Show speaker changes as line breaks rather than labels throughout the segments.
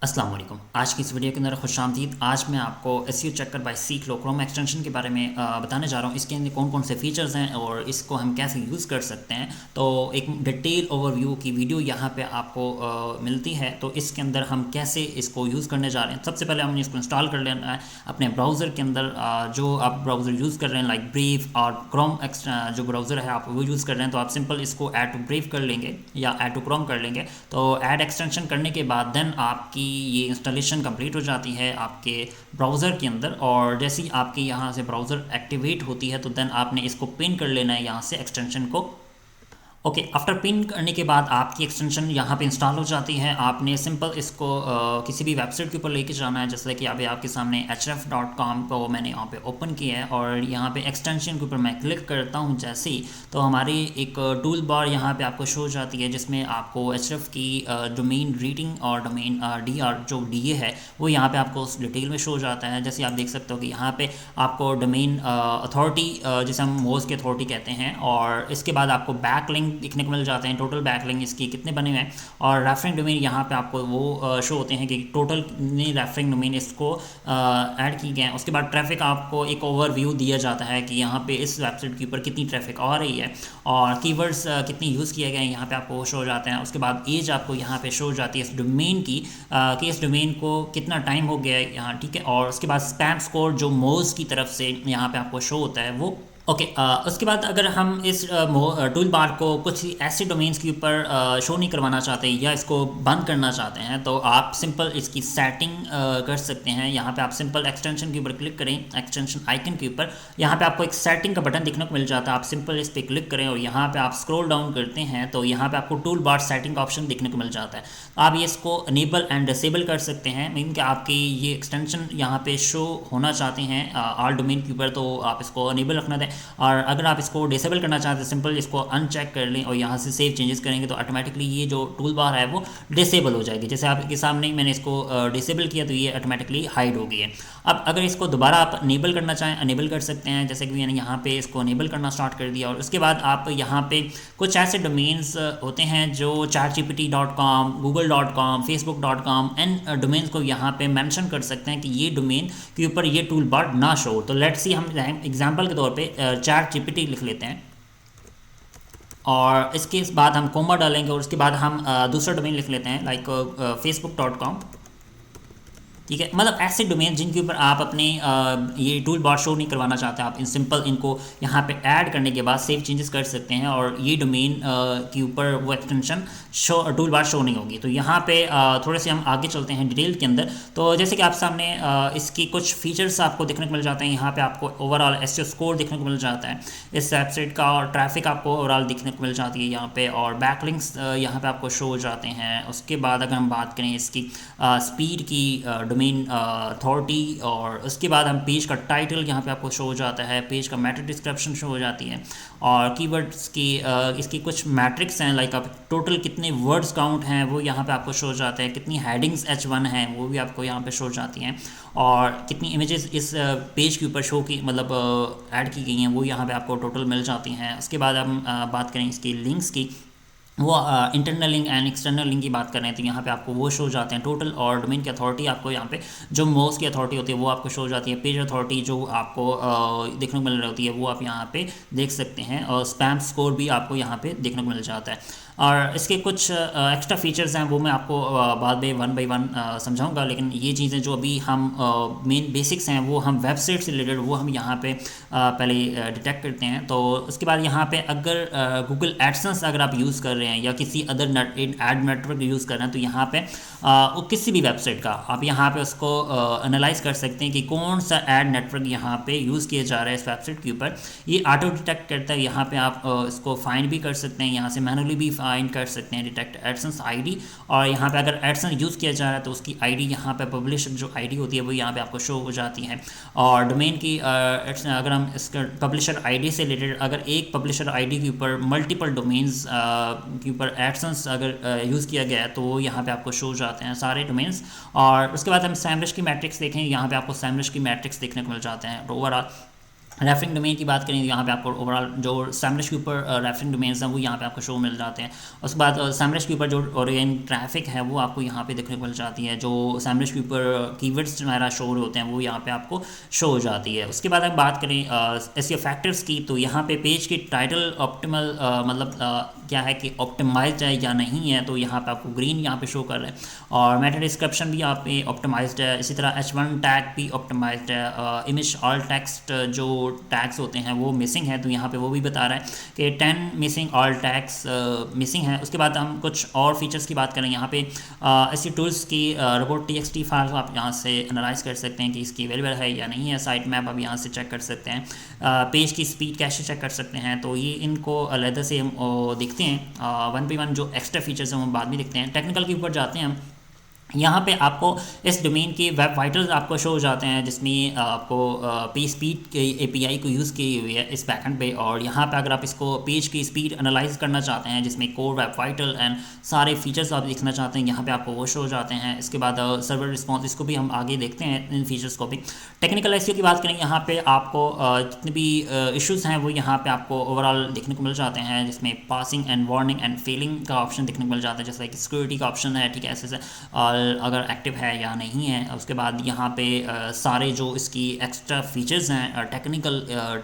अस्सलाम वालेकुम। आज की इस वीडियो के अंदर खुशामदीद। आज मैं आपको एसईओ चेकर बाय सीख लो क्रोम एक्सटेंशन के बारे में बताने जा रहा हूँ। इसके अंदर कौन कौन से फीचर्स हैं और इसको हम कैसे यूज़ कर सकते हैं। तो एक डिटेल ओवरव्यू की वीडियो यहाँ पे आपको मिलती है। तो इसके अंदर हम कैसे इसको यूज़ करने जा रहे हैं। सबसे पहले हमने इसको इंस्टॉल कर लेना है अपने ब्राउज़र के अंदर। जो आप ब्राउज़र यूज़ कर रहे हैं लाइक ब्रेव और क्रोम जो ब्राउज़र है आप वो यूज़ कर रहे हैं, तो आप सिंपल इसको ऐड टू ब्रेव कर लेंगे या ऐड टू क्रोम कर लेंगे। तो ऐड एक्सटेंशन करने के बाद देन आपकी ये इंस्टॉलेशन कंप्लीट हो जाती है आपके ब्राउज़र के अंदर। और जैसे ही आपके यहाँ से ब्राउज़र एक्टिवेट होती है तो देन आपने इसको पिन कर लेना है यहाँ से एक्सटेंशन को। ओके, आफ्टर पिन करने के बाद आपकी एक्सटेंशन यहाँ पे इंस्टॉल हो जाती है। आपने सिंपल इसको किसी भी वेबसाइट के ऊपर लेके जाना है, जैसे कि अभी आपके सामने href.com को मैंने यहाँ पे ओपन किया है और यहाँ पे एक्सटेंशन के ऊपर मैं क्लिक करता हूँ जैसे ही, तो हमारी एक टूल बार यहाँ पे आपको शो हो जाती है जिसमें आपको href की डोमेन रीडिंग और डोमेन जो DA है वो यहाँ पे आपको उस डिटेल में शो हो जाता है। जैसे आप देख सकते हो कि यहाँ पे आपको डोमेन अथॉरिटी जिसे हम मोज की अथॉरिटी कहते हैं, और इसके बाद आपको बैक लिंक दिखने को मिल जाते हैं। टोटल बैकलिंक इसकी कितने बने हुए हैं और रेफरिंग डोमेन यहाँ पे आपको वो शो होते हैं कि टोटल कितने रेफरिंग डोमेन इसको ऐड की गए हैं। उसके बाद ट्रैफिक आपको एक ओवरव्यू दिया जाता है कि यहाँ पे इस वेबसाइट के ऊपर कितनी ट्रैफिक आ रही है और कीवर्ड्स कितनी यूज़ किए गए हैं यहाँ पे आपको शो हो जाते हैं। उसके बाद एज आपको यहाँ पे शो हो जाती है इस डोमेन की कि इस डोमेन को कितना टाइम हो गया है यहाँ, ठीक है। और उसके बाद स्पैम स्कोर जो मोज की तरफ से यहाँ पे आपको शो होता है वो। ओके, उसके बाद अगर हम इस टूल बार को कुछ ऐसे डोमेन्स के ऊपर शो नहीं करवाना चाहते या इसको बंद करना चाहते हैं तो आप सिंपल इसकी सेटिंग कर सकते हैं। यहाँ पे आप सिंपल एक्सटेंशन के ऊपर क्लिक करें, एक्सटेंशन आइकन के ऊपर यहाँ पे आपको एक सेटिंग का बटन दिखने को मिल जाता है। आप सिंपल इस पर क्लिक करें और यहाँ पे आप स्क्रॉल डाउन करते हैं तो यहाँ पे आपको टूल बार सेटिंग का ऑप्शन दिखने को मिल जाता है। आप ये इसको अनेबल एंड डिसेबल कर सकते हैं, मीन कि आपकी ये एक्सटेंशन यहाँ पे शो होना चाहते हैं ऑल डोमेन के ऊपर तो आप इसको अनेबल रखना दें, और अगर आप इसको डिसेबल करना चाहते हैं सिंपल इसको अनचेक कर लें और यहाँ से सेव चेंजेस करेंगे तो ऑटोमेटिकली ये जो टूल बार है वो डिसेबल हो जाएगी। जैसे आपके सामने मैंने इसको डिसेबल किया तो ये ऑटोमेटिकली हाइड हो गई है। अब अगर इसको दोबारा आप अनेबल करना चाहें अनेबल कर सकते हैं, जैसे कि मैंने यहाँ पे इसको अनेबल करना स्टार्ट कर दिया। और उसके बाद आप यहाँ पे कुछ ऐसे डोमेन्स होते हैं जो chatgpt.com, google.com, facebook.com and domains को यहाँ पे मेंशन कर सकते हैं कि ये डोमेन के ऊपर ये टूल बार ना शो। तो लेट्स सी हम एग्जांपल के तौर पे ChatGPT लिख लेते हैं और इसके बाद हम कोमा डालेंगे और उसके बाद हम दूसरा डोमेन लिख लेते हैं लाइक facebook.com, ठीक है। मतलब ऐसे डोमेन जिनके ऊपर आप अपने ये टूल बार शो नहीं करवाना चाहते, आप इन सिंपल इनको यहाँ पे ऐड करने के बाद सेव चेंजेस कर सकते हैं और ये डोमेन के ऊपर वो एक्सटेंशन टूल बार शो नहीं होगी। तो यहाँ पे थोड़े से हम आगे चलते हैं डिटेल के अंदर। तो जैसे कि आप सामने इसकी कुछ फीचर्स आपको देखने को मिल जाते हैं। यहाँ पे आपको ओवरऑल एसईओ स्कोर देखने को मिल जाता है इस वेबसाइट का, और ट्रैफिक आपको ओवरऑल देखने को मिल जाती है यहाँ पे, और बैकलिंक्स यहाँ पे आपको शो हो जाते हैं। उसके बाद अगर हम बात करें इसकी स्पीड की, डोमेन अथॉरिटी, और उसके बाद हम पेज का टाइटल यहाँ पे आपको शो हो जाता है, पेज का मैटर डिस्क्रिप्शन शो हो जाती है, और कीवर्ड्स की इसकी कुछ मैट्रिक्स हैं लाइक आप टोटल कितने वर्ड्स काउंट हैं वो यहाँ पे आपको शो हो जाते हैं, कितनी हेडिंग्स H1 हैं वो भी आपको यहाँ पे शो हो जाती हैं, और कितनी इमेजेस इस पेज के ऊपर शो की मतलब ऐड की गई हैं वो यहाँ पे आपको टोटल मिल जाती हैं। उसके बाद हम बात करें इसकी लिंक्स की, वो internal link and external link की बात कर रहे हैं तो यहाँ पे आपको वो शो हो जाते हैं टोटल, और डोमेन की अथॉरिटी आपको यहाँ पे जो मोस्ट की अथॉरिटी होती है वो आपको शो हो जाती है। पेज अथॉरिटी जो आपको देखने को मिल रही होती है वो आप यहाँ पे देख सकते हैं, और स्पैम स्कोर भी आपको यहाँ पे देखने को मिल जाता है। और इसके कुछ एक्स्ट्रा फीचर्स हैं वो मैं आपको बाद में वन बाई वन समझाऊंगा, लेकिन ये चीज़ें जो अभी हम मेन बेसिक्स हैं वो हम वेबसाइट से रिलेटेड वो हम यहाँ पे पहले डिटेक्ट करते हैं। तो उसके बाद यहाँ पे अगर गूगल एडसेंस अगर आप यूज़ कर रहे हैं या किसी अदर एड नेटवर्क यूज़ कर रहे हैं तो यहाँ पे किसी भी वेबसाइट का आप यहाँ पे उसको एनालाइज कर सकते हैं कि कौन सा एड नेटवर्क यहाँ पे यूज़ किया जा रहा है इस वेबसाइट के ऊपर। ये ऑटो डिटेक्ट करता है, यहाँ पे आप इसको फाइंड भी कर सकते हैं, यहाँ से मैनुअली भी फाइंड कर सकते हैं डिटेक्ट एडसेंस आईडी, और यहाँ पे अगर एडसेंस यूज़ किया जा रहा है तो उसकी आईडी यहाँ पे पब्लिशर जो आईडी होती है वो यहाँ पे आपको शो हो जाती है। और डोमेन की अगर हम इसका पब्लिशर आईडी से रिलेटेड अगर एक पब्लिशर आईडी के ऊपर मल्टीपल डोमेन्स के ऊपर एडसेंस अगर यूज़ किया गया है तो वो यहाँ पे आपको शो हो जाते हैं सारे डोमेन्स। और उसके बाद हम सैमरिश की मैट्रिक्स देखें, यहाँ पे आपको सैमरिश की मैट्रिक्स देखने को मिल जाते हैं। तो ओवरऑल रेफरिंग डोमेन की बात करें तो यहाँ पे आपको ओवरऑल जो सैमरश के ऊपर रेफरिंग डोमेन्स हैं वो यहाँ पे आपको शो मिल जाते हैं। उसके बाद सैमरश के ऊपर जो ओरियन ट्रैफिक है वो आपको यहाँ पे देखने को मिल जाती है। जो सैमरश के ऊपर कीवर्ड्स हमारा शो होते हैं वो यहाँ पे आपको शो हो जाती है। उसके बाद हम बात करें ऐसे फैक्टर्स की, तो यहाँ पे पेज की टाइटल ऑप्टिमल मतलब क्या है कि ऑप्टिमाइज्ड है या नहीं है, तो यहाँ पे आपको ग्रीन यहाँ पे शो कर रहा है। और मेटा डिस्क्रिप्शन भी यहाँ पे ऑप्टिमाइज्ड है। इसी तरह H1 टैग भी ऑप्टिमाइज्ड है। इमेज ऑल टेक्स्ट जो टैग्स होते हैं वो मिसिंग है, तो यहाँ पे वो भी बता रहा है कि 10 मिसिंग ऑल टैग्स मिसिंग है। उसके बाद हम कुछ और फीचर्स की बात करें यहाँ पे ऐसी टूल्स की रोबोट TXT फाइल आप यहाँ से एनालाइज कर सकते हैं कि इसकी अवेलेबल है या नहीं है। साइट मैप आप यहाँ से चेक कर सकते हैं। पेज की स्पीड कैसे चेक कर सकते हैं, तो ये इनको अलग से हम देखते हैं। 1 जो एक्स्ट्रा फीचर्स हैं वो बाद में देखते हैं। टेक्निकल के ऊपर जाते हैं हम। यहाँ पे आपको इस डोमेन के वेब वाइटल्स आपको शो हो जाते हैं, जिसमें आपको पेज स्पीड के API को यूज़ की हुई है इस बैकएंड पे। और यहाँ पे अगर आप इसको पेज की स्पीड एनालाइज करना चाहते हैं, जिसमें कोर वेब वाइटल एंड सारे फीचर्स आप देखना चाहते हैं, यहाँ पे आपको वो शो हो जाते हैं। इसके बाद सर्वर रिस्पॉन्स, इसको भी हम आगे देखते हैं इन फीचर्स को भी। टेक्निकल SEO की बात करें, यहाँ पे आपको जितने भी इश्यूज़ हैं वो यहाँ पे आपको ओवरऑल देखने को मिल जाते हैं, जिसमें passing and warning and failing का ऑप्शन देखने को मिल जाता है, जैसे कि सिक्योरिटी का ऑप्शन है, ठीक है, ऐसे अगर एक्टिव है या नहीं है। उसके बाद यहाँ पे सारे जो इसकी एक्स्ट्रा फीचर्स हैं टेक्निकल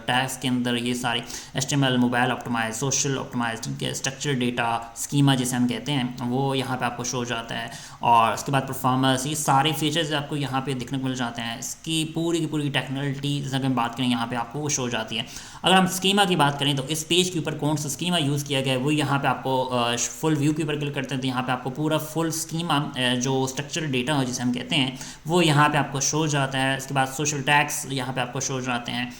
टैग्स के अंदर, ये सारे HTML, mobile optimise, social optimise, ठीक है, स्ट्रक्चर डेटा स्कीमा जिसे हम कहते हैं वो यहाँ पे आपको शो हो जाता है। और उसके बाद परफॉर्मेंस, ये सारे फीचर्स आपको यहाँ पे देखने को मिल जाते हैं। इसकी पूरी की पूरी टेक्निकलिटी अगर हम बात करें यहाँ पे आपको वो शो हो जाती है। अगर हम स्कीमा की बात करें तो इस पेज के ऊपर कौन सा स्कीमा यूज़ किया गया है वो यहाँ पे आपको फुल व्यू के ऊपर क्लिक करते हैं तो यहाँ पे आपको पूरा फुल स्कीमा जो स्ट्रक्चर डेटा हो जिसे हम कहते हैं वो यहाँ पे आपको शो हो जाता है। इसके बाद सोशल टैग्स यहाँ पे आपको शो हो जाते हैं।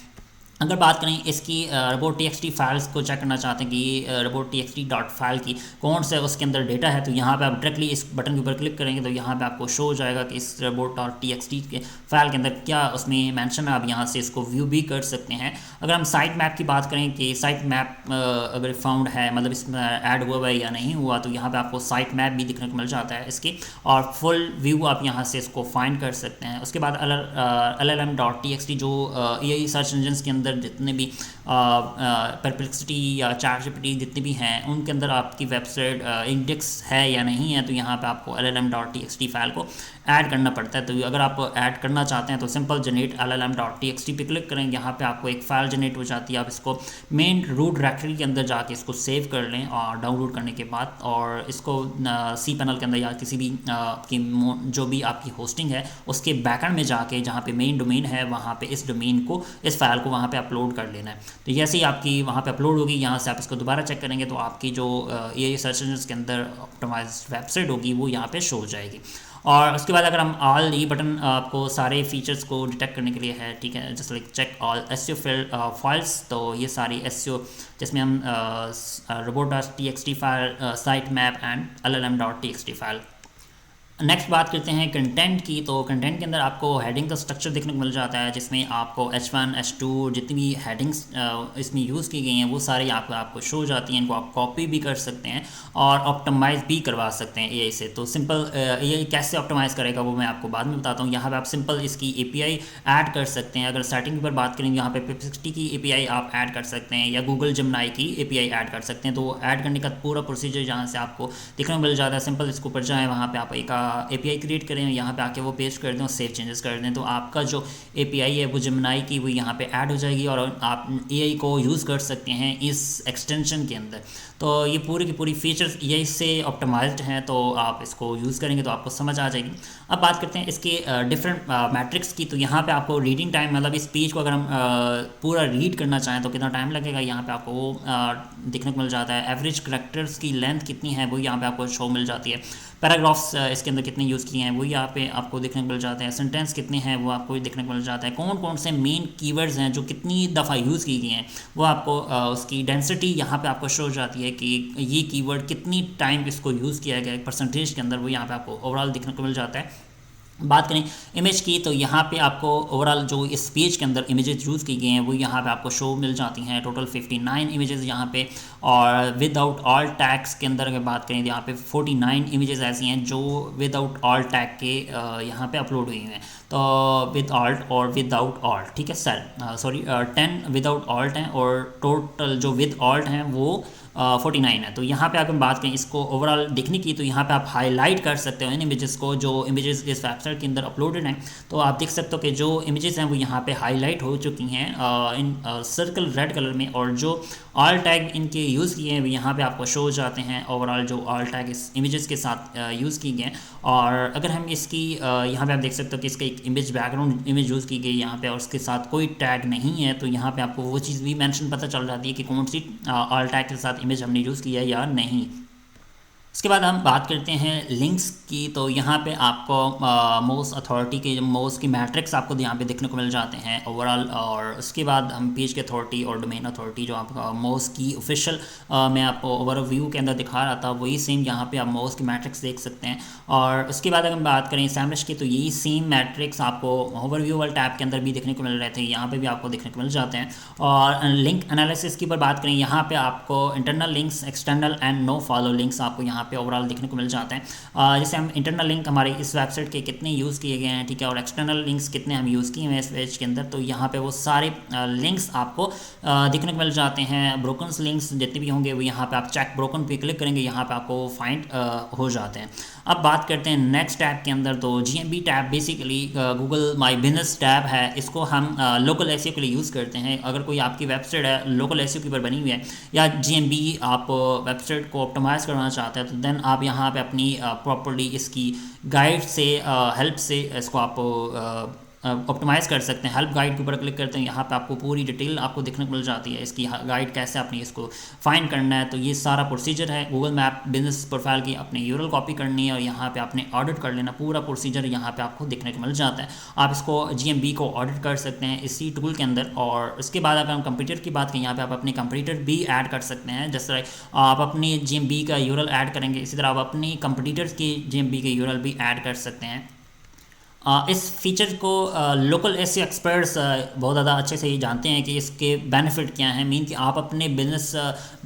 अगर बात करें इसकी रोबोट TXT फाइल्स को चेक करना चाहते हैं कि ये रोबोट TXT डॉट फाइल की कौन सा उसके अंदर डेटा है, तो यहाँ पे आप डायरेक्टली इस बटन के ऊपर क्लिक करेंगे तो यहाँ पे आपको शो हो जाएगा कि इस रोबोट डॉट TXT के फाइल के अंदर क्या उसमें मेंशन है। आप यहाँ से इसको व्यू भी कर सकते हैं। अगर हम साइट मैप की बात करें कि साइट मैप अगर फाउंड है, मतलब इसमें ऐड हुआ है या नहीं हुआ, तो यहाँ पर आपको साइट मैप भी दिखने को मिल जाता है इसकी, और फुल व्यू आप यहाँ से इसको फाइंड कर सकते हैं। उसके बाद LLM डॉट TXT जो AI सर्च इंजन के अंदर जितने भी परप्लेक्सिटी या ChatGPT जितने भी हैं उनके अंदर आपकी वेबसाइट इंडेक्स है या नहीं है, तो यहाँ पे आपको LLM.txt फाइल को ऐड करना पड़ता है। तो अगर आप ऐड करना चाहते हैं तो सिंपल जनरेट LLM.txt पे क्लिक करें, यहाँ पे आपको एक फ़ाइल जनरेट हो जाती है। आप इसको मेन रूट डायरेक्टरी के अंदर जाके इसको सेव कर लें और डाउनलोड करने के बाद, और इसको cPanel के अंदर या किसी भी जो भी आपकी होस्टिंग है उसके बैकएंड में जाके जहाँ पे मेन डोमेन है वहाँ पे इस डोमेन को, इस फाइल को वहाँ पे अपलोड कर लेना है। तो जैसे ही आपकी वहाँ पे अपलोड होगी, यहाँ से आप इसको दोबारा चेक करेंगे तो आपकी जो ये सर्च इंजन के अंदर ऑप्टिमाइज वेबसाइट होगी वो यहाँ पे शो हो जाएगी। और उसके बाद अगर हम ऑल, ये बटन आपको सारे फीचर्स को डिटेक्ट करने के लिए है, ठीक है, जैसे like check all SEO files, तो ये सारी SEO जिसमें हम robot.txt file, site map and LLM.txt file. Next बात करते हैं कंटेंट की। तो कंटेंट के अंदर आपको हेडिंग का स्ट्रक्चर देखने को मिल जाता है, जिसमें आपको H1 H2 जितनी भी हेडिंग्स इसमें यूज़ की गई हैं वो सारी आपको शो हो जाती हैं। इनको आप कॉपी भी कर सकते हैं और ऑप्टिमाइज़ भी करवा सकते हैं AI से। तो सिंपल AI कैसे ऑप्टिमाइज़ करेगा वो मैं आपको बाद में बताता हूँ। यहाँ पर आप सिंपल इसकी API ऐड कर सकते हैं। अगर सेटिंग पर बात करें, यहाँ पे Perplexity की API आप ऐड कर सकते हैं या गूगल जेमिनी की API ऐड कर सकते हैं। तो ऐड करने का पूरा प्रोसीजर यहाँ से आपको देखने को मिल जाता है। सिंपल इसके ऊपर जाएँ, वहाँ पर आप एक API क्रिएट करें, यहाँ पे आके वो पेस्ट कर दें और सेव चेंजेस कर दें, तो आपका जो API है वो जेमिनी की वो यहाँ पे ऐड हो जाएगी और आप AI को यूज़ कर सकते हैं इस एक्सटेंशन के अंदर। तो ये पूरी की पूरी फीचर्स AI से ऑप्टिमाइज्ड हैं, तो आप इसको यूज़ करेंगे तो आपको समझ आ जाएगी। अब बात करते हैं इसके डिफरेंट मैट्रिक्स की। तो यहाँ पे आपको रीडिंग टाइम, मतलब इस पेज को अगर हम पूरा रीड करना चाहें तो कितना टाइम लगेगा, यहाँ पे आपको वो देखने को मिल जाता है। एवरेज करैक्टर्स की लेंथ कितनी है वो यहाँ पे आपको शो मिल जाती है। पैराग्राफ्स इसके अंदर कितने यूज़ किए हैं वो यहाँ पे आपको देखने को मिल जाते हैं। सेंटेंस कितने हैं वो आपको देखने को मिल जाता है। कौन कौन से मेन कीवर्ड्स हैं जो कितनी दफ़ा यूज़ की गई हैं वो आपको उसकी डेंसिटी यहाँ पे आपको शो हो जाती है कि ये कीवर्ड कितनी टाइम इसको यूज़ किया गया है परसेंटेज के अंदर, वो यहाँ पे आपको ओवरऑल देखने को मिल जाता है। बात करें इमेज की, तो यहाँ पे आपको ओवरऑल जो इस पेज के अंदर इमेजेस यूज़ की गई हैं वो यहाँ पे आपको शो मिल जाती हैं, टोटल 59 इमेजेस यहाँ पे। और विदाउट ऑल टैग्स के अंदर अगर बात करें तो यहाँ पे 49 इमेजेस ऐसी हैं जो विदाउट ऑल टैग के यहाँ पे अपलोड हुई हैं। तो विद ऑल्ट और विदाउट ऑल्ट, ठीक है सर, सॉरी 10 विदाउट ऑल्ट हैं और टोटल जो विद ऑल्ट हैं वो 49 है। तो यहाँ पे अगर बात करें इसको ओवरऑल देखने की, तो यहाँ पे आप हाईलाइट कर सकते हो इन इमेजेस को, जो इमेजेस इस वेबसाइट के अंदर अपलोडेड हैं। तो आप देख सकते हो कि जो इमेजेस हैं वो यहाँ पे हाईलाइट हो चुकी हैं इन सर्कल रेड कलर में, और जो ऑल टैग इनके यूज़ किए हैं वो यहाँ पे आपको शो हो जाते हैं। ओवरऑल जो ऑल टैग इस इमेजेस के साथ यूज़ किए गए हैं। और अगर हम इसकी यहाँ पे आप देख सकते हो कि इसका एक इमेज बैकग्राउंड इमेज यूज़ की गई यहाँ पे, और उसके साथ कोई टैग नहीं है, तो यहाँ पे आपको वो चीज़ भी मेंशन पता चल जाती है कि कौन सी ऑल टैग के साथ इमेज हमने यूज़ किया या नहीं। इसके बाद हम बात करते हैं लिंक्स की। तो यहाँ पे आपको मोस्ट अथॉरिटी के मोस्ट की मैट्रिक्स आपको यहाँ पे देखने को मिल जाते हैं ओवरऑल। और उसके बाद हम पेज की अथॉरिटी और डोमेन अथॉरिटी जो आपका मोस्ट की ऑफिशियल मैं आपको ओवरव्यू के अंदर दिखा रहा था, वही सेम यहाँ पे आप मोस्ट की मैट्रिक्स देख सकते हैं। और उसके बाद अगर हम बात करें सैमरिश की, तो यही सेम मैट्रिक्स आपको ओवरव्यू वाले टैब के अंदर भी देखने को मिल रहे थे, यहाँ पर भी आपको देखने को मिल जाते हैं। और लिंक एनालिसिस की पर बात करें, यहाँ पर आपको internal links, external and no follow links आपको यहाँ पे ओवरऑल देखने को मिल जाते हैं। जैसे हम इंटरनल लिंक हमारे इस वेबसाइट के कितने यूज़ किए गए हैं, ठीक है, और एक्सटर्नल लिंक्स कितने हम यूज़ किए हैं इस पेज के अंदर, तो यहाँ पे वो सारे लिंक्स आपको देखने को मिल जाते हैं। ब्रोकन लिंक्स जितने भी होंगे वो यहाँ पे आप चेक ब्रोकन पे क्लिक करेंगे, यहाँ पे आपको फाइंड हो जाते हैं। अब बात करते हैं नेक्स्ट टैब के अंदर। तो GMB tab basically Google my business tab है, इसको हम लोकल एसईओ के लिए यूज़ करते हैं। अगर कोई आपकी वेबसाइट है लोकल एसईओ के ऊपर बनी हुई है, या GMB आप वेबसाइट को ऑप्टिमाइज़ करना चाहते हैं, तो देन आप यहाँ पे अपनी प्रॉपर्ली इसकी गाइड से हेल्प से इसको आप ऑप्टिमाइज़ कर सकते हैं। हेल्प गाइड के ऊपर क्लिक करते हैं, यहाँ पे आपको पूरी डिटेल आपको देखने को मिल जाती है, इसकी गाइड कैसे आपने इसको फाइंड करना है। तो ये सारा प्रोसीजर है। गूगल मैप बिजनेस प्रोफाइल की अपने यूआरएल कॉपी करनी है और यहाँ पे आपने ऑडिट कर लेना, पूरा प्रोसीजर यहाँ पे आपको देखने को मिल जाता है। आप इसको GMB को ऑडिट कर सकते हैं इसी टूल के अंदर। और उसके बाद अगर हम कंप्यूटर की बात करें, यहाँ पे आप अपने कंप्यूटर भी ऐड कर सकते हैं। जैसे आप अपनी GMB का यूआरएल ऐड करेंगे, इसी तरह आप अपनी कंप्यूटर्स की GMB के यूआरएल भी ऐड कर सकते हैं। इस फीचर को लोकल एसईओ एक्सपर्ट्स बहुत ज़्यादा अच्छे से ये जानते हैं कि इसके बेनिफिट क्या हैं। मीन कि आप अपने बिजनेस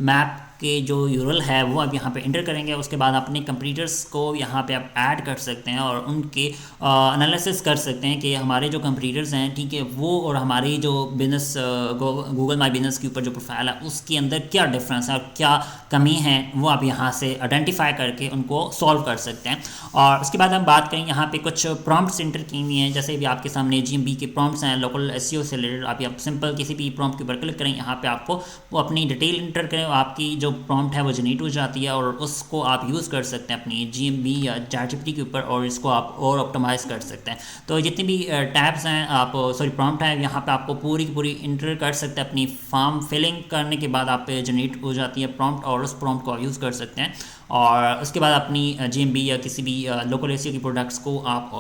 मैप के जो यूआरएल है वो आप यहाँ पे इंटर करेंगे, उसके बाद अपने कंप्यूटर्स को यहाँ पे आप ऐड कर सकते हैं और उनके एनालिसिस कर सकते हैं कि हमारे जो कंप्यूटर्स हैं, ठीक है, वो और हमारी जो बिज़नेस गूगल माई बिज़नेस के ऊपर जो प्रोफाइल है उसके अंदर क्या डिफरेंस है और क्या कमी है, वो आप यहाँ से आइडेंटिफाई करके उनको सॉल्व कर सकते हैं। और उसके बाद हम बात करें, यहाँ पे कुछ प्रॉम्प्ट्स इंटर की हुई हैं। जैसे भी आपके सामने GMB के प्रॉम्प्ट्स हैं लोकल एसईओ से रिलेटेड, आप सिंपल किसी भी प्रॉम्प्ट के ऊपर क्लिक करें, यहाँ पे आपको वो अपनी डिटेल इंटर करें, आपकी जो प्रॉम्प्ट है वो जनरेट हो जाती है और उसको आप यूज़ कर सकते हैं अपनी GMB या ChatGPT के ऊपर, और इसको आप और ऑप्टिमाइज़ कर सकते हैं। तो जितने भी टैब्स हैं आप प्रॉम्प्ट है, यहाँ पे आपको पूरी की पूरी इंटर कर सकते हैं। अपनी फॉर्म फिलिंग करने के बाद आप पे जनरेट हो जाती है प्रॉम्प्ट, और उस प्रॉम्प्ट को आप यूज़ कर सकते हैं। और उसके बाद अपनी GMB या किसी भी लोकल एसईओ की प्रोडक्ट्स को आप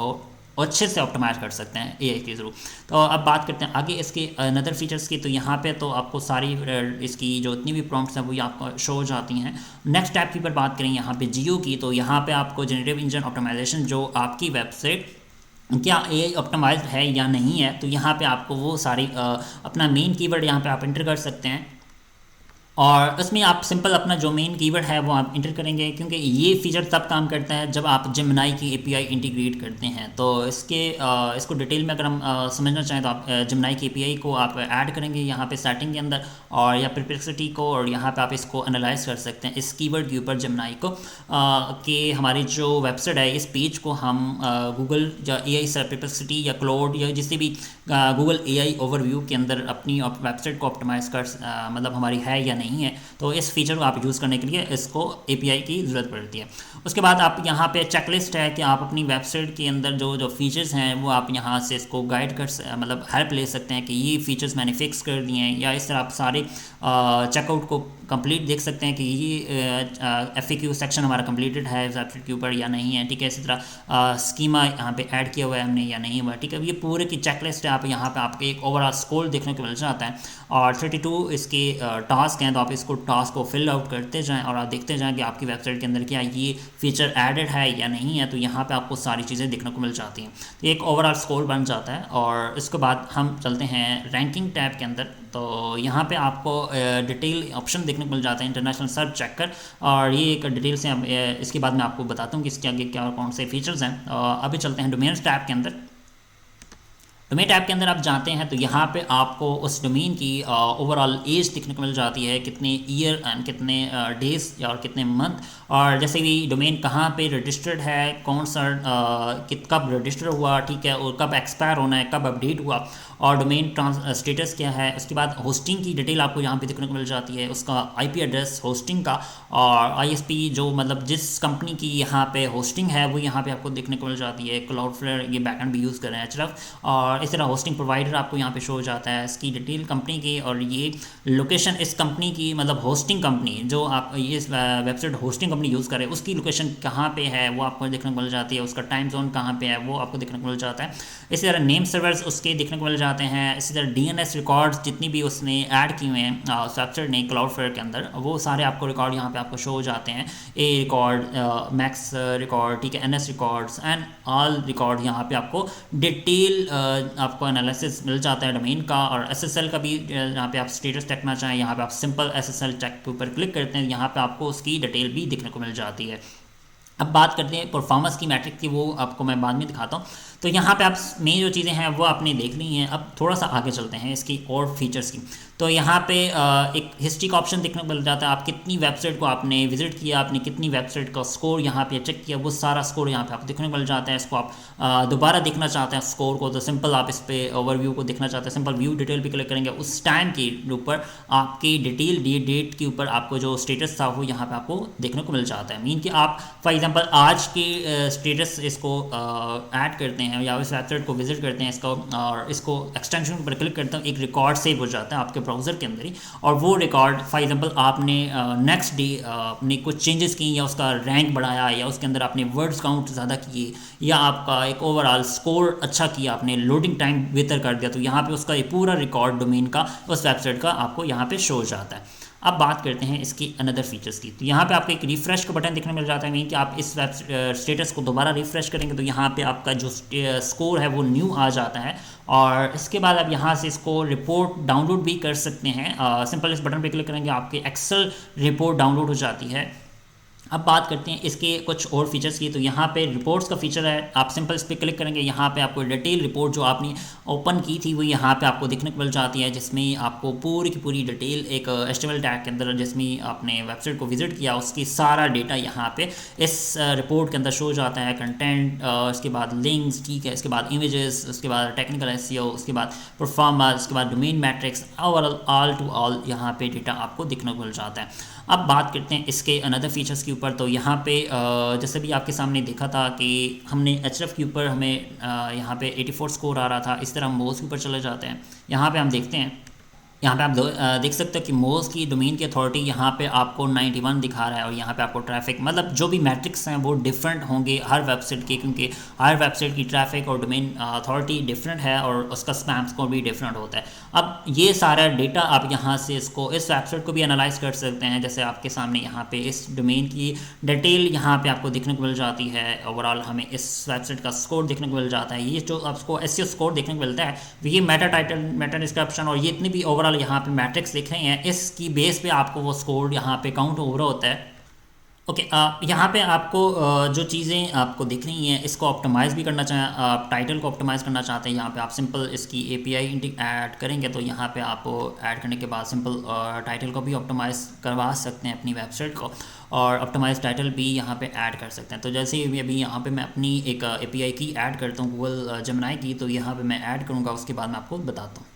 अच्छे से ऑप्टिमाइज़ कर सकते हैं AI के थ्रू। तो अब बात करते हैं आगे इसके अनदर फीचर्स की। तो यहाँ पे तो आपको सारी इसकी जो इतनी भी प्रॉम्प्ट्स हैं वो आपको शो हो जाती हैं। नेक्स्ट टैब की पर बात करें यहाँ पे जियो की, तो यहाँ पे आपको जनरेटिव इंजन ऑप्टिमाइजेशन, जो आपकी वेबसाइट क्या AI ऑप्टिमाइज है या नहीं है, तो यहाँ पे आपको वो सारी अपना मेन कीवर्ड यहाँ पे आप इंटर कर सकते हैं। और उसमें आप सिंपल अपना जो मेन कीवर्ड है वो आप इंटर करेंगे, क्योंकि ये फीचर तब काम करता है जब आप जेमिनी की API इंटीग्रेट करते हैं। तो इसको डिटेल में अगर हम समझना चाहें तो आप जेमिनी की API को आप ऐड करेंगे यहाँ पे सेटिंग के अंदर, और या परप्लेक्सिटी को, और यहाँ पे आप इसको एनालाइज कर सकते हैं इस कीवर्ड के ऊपर जेमिनी को, कि हमारी जो वेबसाइट है इस पेज को हम गूगल या AI परप्लेक्सिटी या क्लाउड या जिससे भी गूगल AI ओवरव्यू के अंदर अपनी वेबसाइट को ऑप्टिमाइज़ कर मतलब हमारी है या नहीं है। तो इस फीचर को आप यूज़ करने के लिए इसको API की ज़रूरत पड़ती है। उसके बाद आप यहाँ पे चेकलिस्ट है कि आप अपनी वेबसाइट के अंदर जो जो फीचर्स हैं वो आप यहाँ से इसको गाइड कर मतलब हेल्प ले सकते हैं कि ये फीचर्स मैंने फिक्स कर दिए हैं, या इस तरह आप सारे चेकआउट को कंप्लीट देख सकते हैं कि ये FAQ सेक्शन हमारा कंप्लीटेड है इस वेबसाइट के ऊपर या नहीं है, ठीक है। इसी तरह स्कीमा यहाँ पे ऐड किया हुआ है हमने या नहीं हुआ, ठीक है। ये पूरे की चेकलिस्ट है, आप यहाँ पे आपके एक ओवरऑल स्कोर देखने को मिल जाता है और 32 इसके टास्क हैं, तो आप इसको टास्क को फिल आउट करते जाएँ और आप देखते जाएँ कि आपकी वेबसाइट के अंदर क्या ये फीचर एडेड है या नहीं है, तो यहाँ पे आपको सारी चीज़ें देखने को मिल जाती हैं। तो एक ओवरऑल स्कोर बन जाता है और इसके बाद हम चलते हैं रैंकिंग टैब के अंदर। तो यहाँ पे आपको डिटेल ऑप्शन देखने को मिल जाता है, इंटरनेशनल सर्च चेकर, और ये एक डिटेल से इसके बाद मैं आपको बताता हूँ कि इसके आगे क्या और कौन से फीचर्स हैं। अभी चलते हैं डोमेन्स टैब के अंदर। डोमेन टैब के अंदर आप जाते हैं तो यहाँ पे आपको उस डोमेन की ओवरऑल एज देखने को मिल जाती है, कितने ईयर एंड कितने डेज और कितने मंथ, और जैसे भी डोमेन कहाँ पे रजिस्टर्ड है, कौन सा कब रजिस्टर हुआ, ठीक है, और कब एक्सपायर होना है, कब अपडेट हुआ, और डोमेन स्टेटस क्या है। उसके बाद होस्टिंग की डिटेल आपको यहाँ पे देखने को मिल जाती है, उसका IP एड्रेस होस्टिंग का, और ISP जो मतलब जिस कंपनी की यहाँ पे होस्टिंग है वो यहाँ पे आपको देखने को मिल जाती है। क्लाउडफ्लेयर ये बैकएंड भी यूज़ कर रहे हैं HRF, और इस तरह होस्टिंग प्रोवाइडर आपको यहाँ पे शो हो जाता है, इसकी डिटेल कंपनी की, और ये लोकेशन इस कंपनी की, मतलब होस्टिंग कंपनी जो आप ये वेबसाइट होस्टिंग कंपनी यूज़ करे उसकी लोकेशन कहाँ पे है वो आपको देखने को मिल जाती है, उसका टाइम जोन कहाँ पे है वो आपको देखने को मिल जाता है। इसी तरह नेम सर्वर्स उसके देखने को मिल जाते हैं। इसी तरह DNS रिकॉर्ड्स जितनी भी उसने ऐड किए हुए हैं वेबसाइट ने क्लाउडफ्लेयर के अंदर, वो सारे आपको रिकॉर्ड यहाँ पे आपको शो हो जाते हैं। A रिकॉर्ड, मैक्स रिकॉर्ड, ठीक है, NS records and all record, यहाँ पे आपको डिटेल आपको एनालिसिस मिल जाता है डोमेन का। और SSL का भी यहाँ पे आप स्टेटस देखना चाहें, यहाँ पे आप सिंपल SSL चेक के ऊपर क्लिक करते हैं, यहाँ पे आपको उसकी डिटेल भी देखने को मिल जाती है। अब बात करते हैं परफॉर्मेंस की मैट्रिक की, वो आपको मैं बाद में दिखाता हूँ। तो यहाँ पे आप मेन जो चीज़ें हैं वो आपने देख ली हैं। अब थोड़ा सा आगे चलते हैं इसकी और फीचर्स की। तो यहाँ पे एक हिस्ट्री का ऑप्शन देखने को मिल जाता है, आप कितनी वेबसाइट को आपने विजिट किया, आपने कितनी वेबसाइट का स्कोर यहाँ पे चेक किया, वो सारा स्कोर यहाँ पे आपको देखने को मिल जाता है। इसको आप दोबारा देखना चाहते हैं स्कोर को, तो सिंपल आप इस पर ओवरव्यू को देखना चाहते हैं, सिंपल व्यू डिटेल पे क्लिक करेंगे, उस टाइम के ऊपर आपकी डिटेल डेट के ऊपर आपको जो स्टेटस था वो यहाँ पे आपको देखने को मिल जाता है। मीन कि आप फॉर एग्जांपल आज के स्टेटस इसको ऐड करते हैं या इस वेबसाइट को विजिट करते हैं इसको, और इसको एक्सटेंशन पर क्लिक करते हैं, एक रिकॉर्ड सेव हो जाता है आपके ब्राउज़र के अंदर ही, और वो रिकॉर्ड फॉर एग्जांपल आपने नेक्स्ट डे अपने कुछ चेंजेस किए या उसका रैंक बढ़ाया या उसके अंदर आपने वर्ड्स काउंट ज़्यादा किए या आपका एक ओवरऑल स्कोर अच्छा किया, आपने लोडिंग टाइम बेहतर कर दिया, तो यहाँ पे उसका ये पूरा रिकॉर्ड डोमेन का उस वेबसाइट का आपको यहाँ पे शो हो जाता है। अब बात करते हैं इसकी अनदर फीचर्स की। तो यहाँ पे आपको एक रिफ़्रेश का बटन देखने मिल जाता है, मीन कि आप इस वेब स्टेटस को दोबारा रिफ़्रेश करेंगे तो यहाँ पे आपका जो स्कोर है वो न्यू आ जाता है, और इसके बाद आप यहाँ से इसको रिपोर्ट डाउनलोड भी कर सकते हैं। सिंपल इस बटन पे क्लिक करेंगे आपके एक्सेल रिपोर्ट डाउनलोड हो जाती है। अब बात करते हैं इसके कुछ और फीचर्स की। तो यहाँ पे रिपोर्ट्स का फीचर है, आप सिंपल इस पर क्लिक करेंगे, यहाँ पे आपको डिटेल रिपोर्ट जो आपने ओपन की थी वो यहाँ पे आपको देखने को मिल जाती है, जिसमें आपको पूरी की पूरी डिटेल एक HTML टैग के अंदर जिसमें आपने वेबसाइट को विजिट किया उसकी सारा डेटा यहाँ पे इस रिपोर्ट के अंदर शो जाता है। कंटेंट, उसके बाद लिंक्स, ठीक है, इसके बाद इमेजेस, उसके बाद टेक्निकल SEO, उसके बाद परफॉर्मेंस, उसके बाद domain metrics, overall all to all यहाँ पे डेटा आपको देखने को मिल जाता है। अब बात करते हैं इसके अनदर फीचर्स के ऊपर। तो यहाँ पे जैसे भी आपके सामने देखा था कि हमने HRF के ऊपर हमें यहाँ पे 84 स्कोर आ रहा था, इस तरह हम मोज़ के ऊपर चले जाते हैं। यहाँ पे हम देखते हैं, यहाँ पे आप देख सकते हो कि मोज़ की डोमेन की अथॉरिटी यहाँ पे आपको 91 दिखा रहा है, और यहाँ पे आपको ट्रैफिक, मतलब जो भी मैट्रिक्स हैं वो डिफरेंट होंगे हर वेबसाइट के, क्योंकि हर वेबसाइट की ट्रैफिक और डोमेन अथॉरिटी डिफरेंट है और उसका स्पैम स्कोर भी डिफरेंट होता है। अब ये सारा डेटा आप यहाँ से इसको इस वेबसाइट को भी एनालाइज कर सकते हैं। जैसे आपके सामने यहाँ पे इस डोमेन की डिटेल यहाँ पे आपको देखने को मिल जाती है, ओवरऑल हमें इस वेबसाइट का स्कोर देखने को मिल जाता है। ये जो आपको SEO स्कोर देखने को मिलता है, ये मेटा टाइटल, मेटा डिस्क्रिप्शन और ये इतनी भी ओवरऑल यहाँ पे मैट्रिक्स दिख रही हैं, इसकी बेस पे आपको वो स्कोर यहाँ पे काउंट हो रहा होता है। ओके, यहाँ पे आपको जो चीज़ें आपको दिख रही हैं इसको ऑप्टिमाइज़ भी करना चाहें, आप टाइटल को ऑप्टिमाइज़ करना चाहते हैं, यहाँ पे आप सिंपल इसकी API ऐड करेंगे, तो यहाँ पे आप ऐड करने के बाद सिंपल टाइटल को भी ऑप्टिमाइज़ करवा सकते हैं अपनी वेबसाइट को, और ऑप्टिमाइज टाइटल भी यहाँ पे ऐड कर सकते हैं। तो जैसे ही अभी यहाँ पे मैं अपनी एक API की ऐड करता हूँ, गूगल जेमिनी की, तो यहाँ पे मैं ऐड करूँगा, उसके बाद मैं आपको बताता हूँ।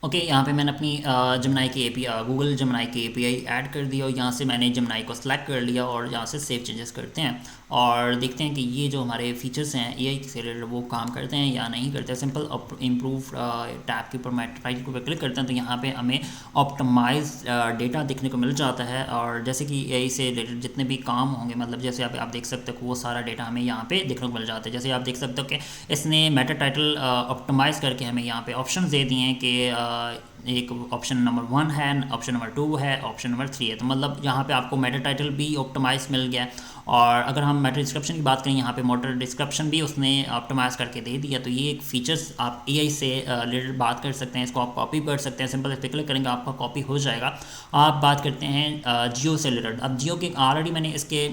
ओके, यहाँ पे मैंने अपनी जेमिनी की गूगल जेमिनी की API ऐड कर दी, और यहाँ से मैंने जेमिनी को सिलेक्ट कर लिया और यहाँ से सेव चेंजेस करते हैं। और देखते हैं कि ये जो हमारे फीचर्स हैं एआई से रिलेटेड वो काम करते हैं या नहीं करते हैं। सिंपल इम्प्रूव टैब के ऊपर राइट के ऊपर क्लिक करते हैं तो यहाँ पे हमें ऑप्टिमाइज डेटा देखने को मिल जाता है। और जैसे कि एआई से रिलेटेड जितने भी काम होंगे, मतलब जैसे आप देख सकते हो वो सारा डेटा हमें यहाँ पे देखने को मिल जाता है। जैसे आप देख सकते हो कि इसने मेटा टाइटल ऑप्टिमाइज़ करके हमें यहाँ पे ऑप्शन दे दिए हैं कि एक ऑप्शन नंबर 1 है, ऑप्शन नंबर 2 है, ऑप्शन नंबर 3 है। तो मतलब यहाँ पे आपको मेटा टाइटल भी ऑप्टिमाइज मिल गया है। और अगर हम मेटा डिस्क्रिप्शन की बात करें, यहाँ पे मोटर डिस्क्रिप्शन भी उसने ऑप्टिमाइज करके दे दिया। तो ये एक फीचर्स आप एआई से रिलेटेड बात कर सकते हैं, इसको आप कॉपी कर सकते हैं। सिंपल इस पर क्लिक करेंगे आपका कॉपी हो जाएगा। आप बात करते हैं जियो से रिलेटेड। अब जियो के ऑलरेडी मैंने इसके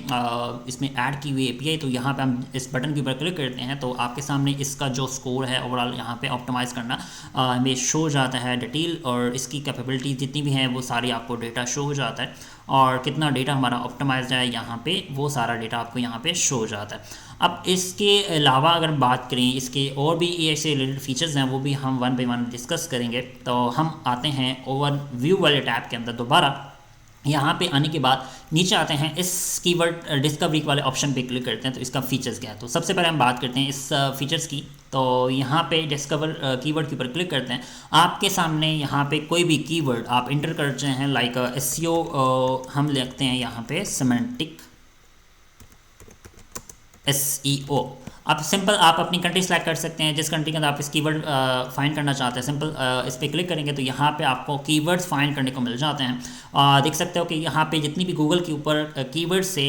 इसमें ऐड की हुई एपीआई, तो यहाँ पे हम इस बटन के ऊपर क्लिक करते हैं तो आपके सामने इसका जो स्कोर है ओवरऑल यहाँ पे ऑप्टिमाइज़ करना हमें शो हो जाता है डिटेल, और इसकी कैपेबिलिटी जितनी भी हैं वो सारी आपको डेटा शो हो जाता है। और कितना डेटा हमारा ऑप्टिमाइज्ड है यहाँ पे वो सारा डेटा आपको यहाँ पे शो हो जाता है। अब इसके अलावा अगर बात करें इसके और भी एआई से रिलेटेड फीचर्स हैं, वो भी हम वन बाय वन डिस्कस करेंगे। तो हम आते हैं ओवरव्यू वाले टैब के अंदर दोबारा। यहाँ पे आने के बाद नीचे आते हैं, इस कीवर्ड डिस्कवरी वाले ऑप्शन पे क्लिक करते हैं तो इसका फीचर्स क्या है। तो सबसे पहले हम बात करते हैं इस फीचर्स की। तो यहाँ पे डिस्कवर कीवर्ड के ऊपर क्लिक करते हैं। आपके सामने यहाँ पे कोई भी कीवर्ड आप इंटर करते हैं, लाइक एसईओ हम लिखते हैं यहाँ पे सिमेंटिक एसईओ। अब सिंपल आप अपनी कंट्री सेलेक्ट कर सकते हैं, जिस कंट्री के अंदर आप इस कीवर्ड फाइंड करना चाहते हैं। सिंपल इस पर क्लिक करेंगे तो यहाँ पे आपको कीवर्ड्स फाइंड करने को मिल जाते हैं। देख सकते हो कि यहाँ पे जितनी भी गूगल के ऊपर कीवर्ड्स से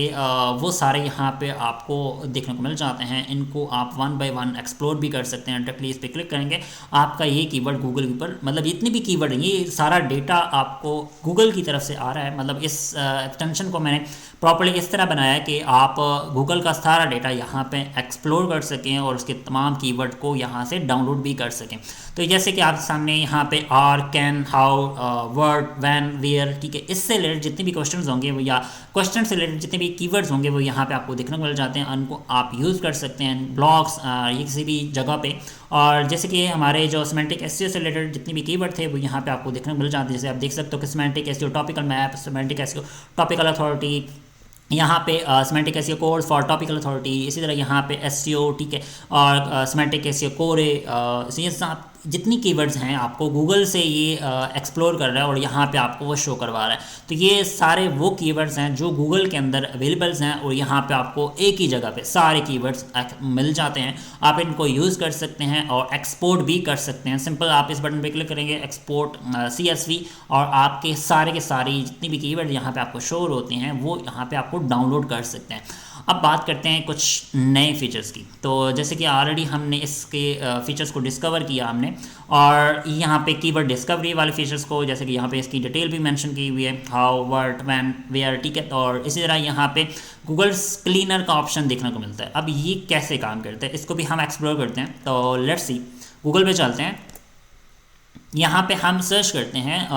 वो सारे यहाँ पे आपको देखने को मिल जाते हैं। इनको आप वन बाय वन एक्सप्लोर भी कर सकते हैं। डायरेक्टली इस पर क्लिक करेंगे आपका ये कीवर्ड गूगल के ऊपर, मतलब जितनी भी कीवर्ड हैं ये सारा डेटा आपको गूगल की तरफ से आ रहा है। मतलब इस एक्सटेंशन को मैंने प्रॉपर्ली इस तरह बनाया है कि आप गूगल का सारा डेटा यहाँ पे एक्सप्लोर कर सकें और उसके तमाम कीवर्ड को यहाँ से डाउनलोड भी कर सकें। तो जैसे कि आप सामने यहाँ पे are, can, how, word, when, where, ठीक है, इससे रिलेटेड जितने भी क्वेश्चंस होंगे वो या क्वेश्चन से रिलेटेड जितने भी कीवर्ड्स होंगे वो यहाँ पे आपको देखने को मिल जाते हैं। उनको आप यूज़ कर सकते हैं ब्लॉग्स या किसी भी जगह पे। और जैसे कि हमारे जो सिमेंटिक एसईओ से रिलेटेड जितने भी कीवर्ड थे वो यहाँ पे आपको देखने को मिल जाते हैं। जैसे आप देख सकते हो कि semantic SEO topical map, semantic SEO topical authority, यहाँ पे semantic SEO course for topical authority, इसी तरह यहाँ पे एसईओ, ठीक है, और सिमेंटिक एसईओ कोरे, ये सब जितनी कीवर्ड्स हैं आपको गूगल से ये एक्सप्लोर कर रहा है और यहाँ पे आपको वो शो करवा रहा है। तो ये सारे वो कीवर्ड्स हैं जो गूगल के अंदर अवेलेबल्स हैं और यहाँ पे आपको एक ही जगह पे सारे कीवर्ड्स मिल जाते हैं। आप इनको यूज़ कर सकते हैं और एक्सपोर्ट भी कर सकते हैं। सिंपल आप इस बटन पे क्लिक करेंगे, एक्सपोर्ट CSV, और आपके सारे के सारी जितनी भी कीवर्ड यहाँ पे आपको शो होते हैं वो यहाँ पे आपको डाउनलोड कर सकते हैं। अब बात करते हैं कुछ नए फीचर्स की। तो जैसे कि ऑलरेडी हमने इसके फीचर्स को डिस्कवर किया हमने, और यहाँ पे कीवर्ड डिस्कवरी वाले फीचर्स को, जैसे कि यहाँ पे इसकी डिटेल भी मेंशन की हुई है, हाउ, व्हाट, व्हेन, वेयर, ठीक है। और इसी तरह यहाँ पे गूगल क्लीनर का ऑप्शन देखने को मिलता है। अब ये कैसे काम करता है इसको भी हम एक्सप्लोर करते हैं। तो लेट्स सी, गूगल पे चलते हैं, यहाँ पे हम सर्च करते हैं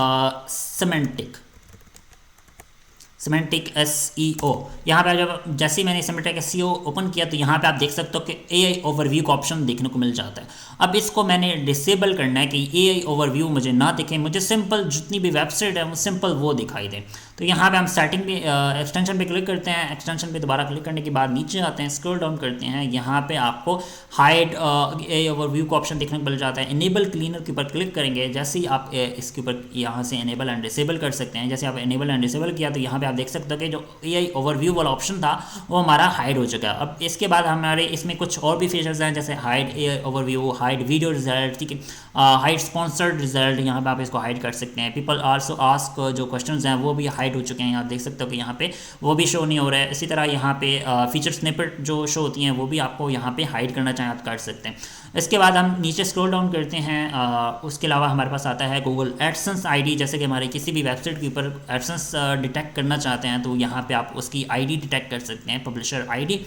सिमेंटिक एसईओ। यहाँ पे जब जैसे ही मैंने सिमेंटिक एसईओ ओपन किया तो यहाँ पे आप देख सकते हो कि एआई ओवरव्यू का ऑप्शन देखने को मिल जाता है। अब इसको मैंने डिसेबल करना है कि एआई ओवरव्यू मुझे ना दिखे, मुझे सिंपल जितनी भी वेबसाइट है वो सिंपल वो दिखाई दे। तो यहाँ पे हम सेटिंग पे एक्सटेंशन पे क्लिक करते हैं। एक्सटेंशन पे दोबारा क्लिक करने के बाद नीचे आते हैं, स्क्रॉल डाउन करते हैं, यहाँ पे आपको हाइड एआई ओवरव्यू का ऑप्शन देखने को मिल जाता है। इनेबल क्लीनर के ऊपर क्लिक करेंगे, जैसे ही आप इसके ऊपर यहाँ से इनेबल एंड डिसेबल कर सकते हैं। जैसे आप इनेबल एंड डिसेबल किया तो यहाँ पे आप देख सकते हो कि जो एआई ओवरव्यू वाला ऑप्शन था वो हमारा हाइड हो चुका है। अब इसके बाद हमारे इसमें कुछ और भी फीचर्स हैं, जैसे hide AI overview, hide video result, ठीक है, हाइड स्पॉन्सर्ड रिजल्ट, यहाँ पे आप इसको हाइड कर सकते हैं। पीपल आल्सो आस्क जो क्वेश्चंस हैं वो भी हाइड हो चुके हैं, आप देख सकते हो कि यहाँ पे वो भी शो नहीं हो रहा है। इसी तरह यहाँ पे फीचर स्निपेट जो शो होती हैं वो भी आपको यहाँ पे हाइड करना चाहें आप कर सकते हैं। इसके बाद हम नीचे स्क्रॉल डाउन करते हैं, उसके अलावा हमारे पास आता है गूगल एडसेंस आईडी। जैसे कि हमारे किसी भी वेबसाइट के ऊपर एडसेंस डिटेक्ट करना चाहते हैं तो यहाँ पे आप उसकी आईडी डिटेक्ट कर सकते हैं, पब्लिशर आईडी,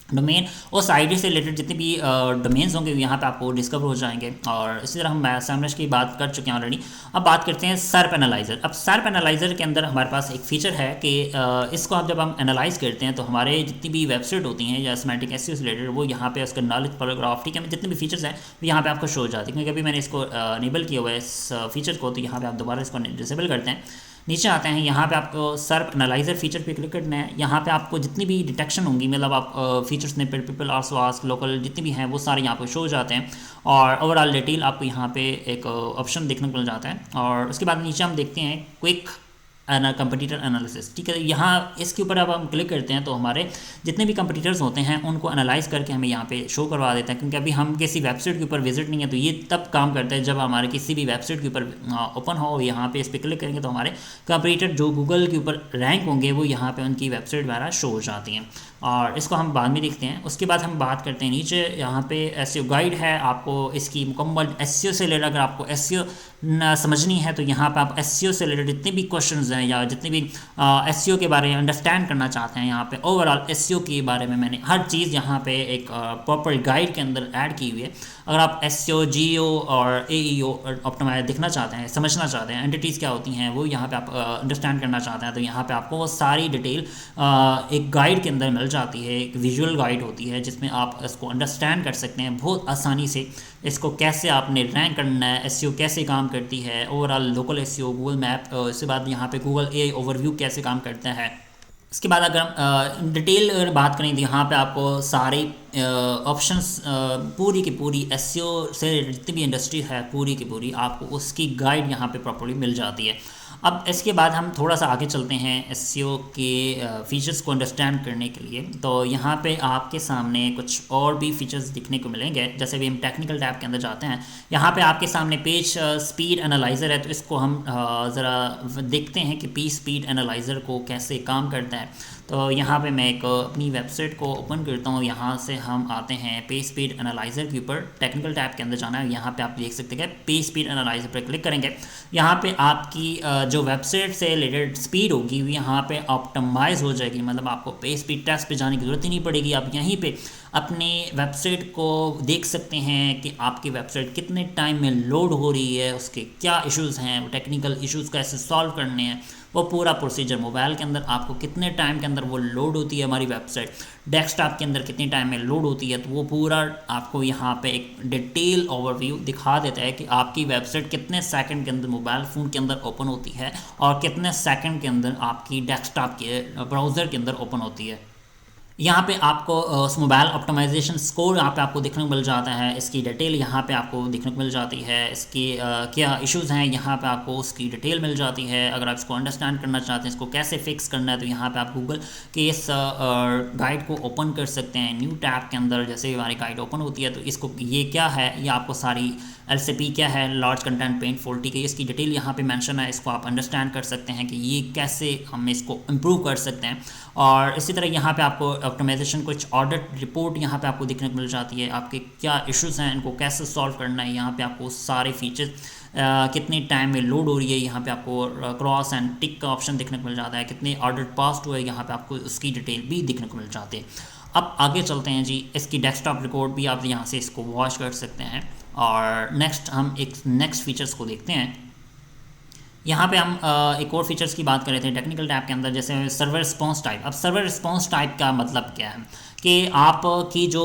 डोमेन। उस आईडी से रिलेटेड जितने भी डोमेन्स होंगे यहाँ पे आपको डिस्कवर हो जाएंगे। और इसी तरह हम सैमरश की बात कर चुके हैं ऑलरेडी। अब बात करते हैं सर्प एनालाइज़र। अब सर्प एनालाइज़र के अंदर हमारे पास एक फीचर है कि इसको आप जब हम एनालाइज करते हैं तो हमारे जितनी भी वेबसाइट होती हैं या सिमेंटिक एसईओ से रिलेटेड वो यहाँ पे उसका नॉलेज पैराग्राफ, ठीक है, जितने भी फीचर्स हैं वो यहाँ पे आपको शो हो जाती है। क्योंकि अभी मैंने इसको इनेबल किया हुआ है इस फीचर को, तो यहाँ पे आप दोबारा इसको डिसेबल करते हैं। नीचे आते हैं, यहाँ पे आपको सर्प एनालाइजर फीचर पे क्लिक करना है। यहाँ पे आपको जितनी भी डिटेक्शन होंगी, मतलब आप फीचर्स ने पीपल आल्सो आस्क लोकल जितनी भी हैं वो सारे यहाँ पे शो हो जाते हैं, और ओवरऑल डिटेल आपको यहाँ पे एक ऑप्शन देखने को मिल जाता है। और उसके बाद नीचे हम देखते हैं क्विक कंपटीटर एनालिसिस, ठीक है। यहाँ इसके ऊपर अब हम क्लिक करते हैं तो हमारे जितने भी कंपटीटर्स होते हैं उनको एनालाइज करके हमें यहाँ पे शो करवा देता है, क्योंकि अभी हम किसी वेबसाइट के ऊपर विजिट नहीं है, तो ये तब काम करता है जब हमारे किसी भी वेबसाइट के ऊपर ओपन हो, यहाँ पे इस पर क्लिक करेंगे तो हमारे कंपटीटर जो गूगल के ऊपर रैंक होंगे वो यहाँ पे उनकी वेबसाइट वगैरह शो हो जाती हैं, और इसको हम बाद में देखते हैं। उसके बाद हम बात करते हैं नीचे यहाँ पे एसईओ गाइड है, आपको इसकी मुकम्मल एसईओ से रिलेटेड अगर आपको एसईओ समझनी है तो यहाँ पे आप एसईओ से रिलेटेड जितने भी क्वेश्चंस हैं या जितने भी एसईओ के बारे में अंडरस्टैंड करना चाहते हैं, यहाँ पे ओवरऑल एसईओ के बारे में मैंने हर चीज़ यहाँ पे एक प्रॉपर गाइड के अंदर ऐड की हुई है। अगर आप एसईओ, जीओ और एईओ ऑप्टिमाइज देखना चाहते हैं, समझना चाहते हैं, एंटिटीज़ क्या होती हैं वो यहाँ पे आप अंडरस्टैंड करना चाहते हैं, तो यहाँ पे आपको वो सारी डिटेल एक गाइड के अंदर मिल जाती है। एक विजुअल गाइड होती है जिसमें आप इसको अंडरस्टैंड कर सकते हैं बहुत आसानी से, इसको कैसे आपने रैंक करना है, एसईओ कैसे काम करती है, overall local SEO, Google map, इसके बाद यहाँ पे गूगल एआई ओवरव्यू कैसे काम करता है। इसके बाद अगर हम डिटेल अगर बात करें तो यहाँ पे आपको सारे ऑप्शंस पूरी की पूरी एसईओ से जितनी भी इंडस्ट्री है पूरी की पूरी आपको उसकी गाइड यहाँ पे प्रॉपर्ली मिल जाती है। अब इसके बाद हम थोड़ा सा आगे चलते हैं एसईओ के फीचर्स को अंडरस्टैंड करने के लिए, तो यहाँ पे आपके सामने कुछ और भी फीचर्स दिखने को मिलेंगे। जैसे भी हम टेक्निकल टैब के अंदर जाते हैं, यहाँ पे आपके सामने पेज स्पीड एनालाइज़र है, तो इसको हम ज़रा देखते हैं कि पेज स्पीड एनालाइज़र को कैसे काम करता है। तो यहाँ पे मैं एक अपनी वेबसाइट को ओपन करता हूँ, यहाँ से हम आते हैं पेज स्पीड एनालाइज़र के ऊपर, टेक्निकल टैब के अंदर जाना है। यहाँ पे आप देख सकते हैं पेज स्पीड एनालाइज़र पर क्लिक करेंगे, यहाँ पे आपकी जो वेबसाइट से रिलेटेड स्पीड होगी वो यहाँ पे ऑप्टिमाइज़ हो जाएगी, मतलब आपको पेज स्पीड टेस्ट पे जाने की ज़रूरत ही नहीं पड़ेगी। आप यहीं पे अपनी वेबसाइट को देख सकते हैं कि आपकी वेबसाइट कितने टाइम में लोड हो रही है, उसके क्या इश्यूज़ हैं, टेक्निकल इश्यूज़ कैसे सॉल्व करने हैं, वो पूरा प्रोसीजर मोबाइल के अंदर आपको कितने टाइम के अंदर वो लोड होती है हमारी वेबसाइट, डेस्कटॉप के अंदर कितने टाइम में लोड होती है, तो वो पूरा आपको यहाँ पे एक डिटेल ओवरव्यू दिखा देता है कि आपकी वेबसाइट कितने सेकंड के अंदर मोबाइल फ़ोन के अंदर ओपन होती है और कितने सेकंड के अंदर आपकी डेस्कटॉप के ब्राउज़र के अंदर ओपन होती है। यहाँ पे आपको उस मोबाइल ऑप्टिमाइजेशन स्कोर यहाँ पे आपको देखने को मिल जाता है, इसकी डिटेल यहाँ पे आपको देखने को मिल जाती है, इसकी क्या इश्यूज़ हैं यहाँ पे आपको उसकी डिटेल मिल जाती है। अगर आप इसको अंडरस्टैंड करना चाहते हैं, इसको कैसे फिक्स करना है, तो यहाँ पे आप गूगल के इस गाइड को ओपन कर सकते हैं न्यू टैब के अंदर। जैसे ही हमारी गाइड ओपन होती है तो इसको ये क्या है, ये आपको सारी एलसीपी क्या है, लार्ज कंटेंट पेनफुल, ठीक है, इसकी डिटेल यहाँ पे मेंशन है, इसको आप अंडरस्टैंड कर सकते हैं कि ये कैसे हम इसको इम्प्रूव कर सकते हैं। और इसी तरह यहाँ पे आपको ऑप्टिमाइजेशन कुछ ऑडिट रिपोर्ट यहाँ पे आपको देखने को मिल जाती है, आपके क्या इश्यूज़ हैं इनको कैसे सॉल्व करना है। यहाँ पे आपको सारे फीचर्स कितने टाइम में लोड हो रही है, यहाँ पे आपको क्रॉस एंड टिक का ऑप्शन देखने को मिल जाता है, कितने ऑडिट पास हुए यहाँ पे आपको उसकी डिटेल भी देखने को मिल जाती है। अब आगे चलते हैं जी, इसकी डेस्कटॉप रिकॉर्ड भी आप यहाँ से इसको वॉच कर सकते हैं। और नेक्स्ट हम एक नेक्स्ट फीचर्स को देखते हैं। यहाँ पे हम एक और फीचर्स की बात कर रहे थे टेक्निकल टैब के अंदर, जैसे सर्वर रिस्पॉन्स टाइप। अब सर्वर रिस्पॉन्स टाइप का मतलब क्या है कि आपकी जो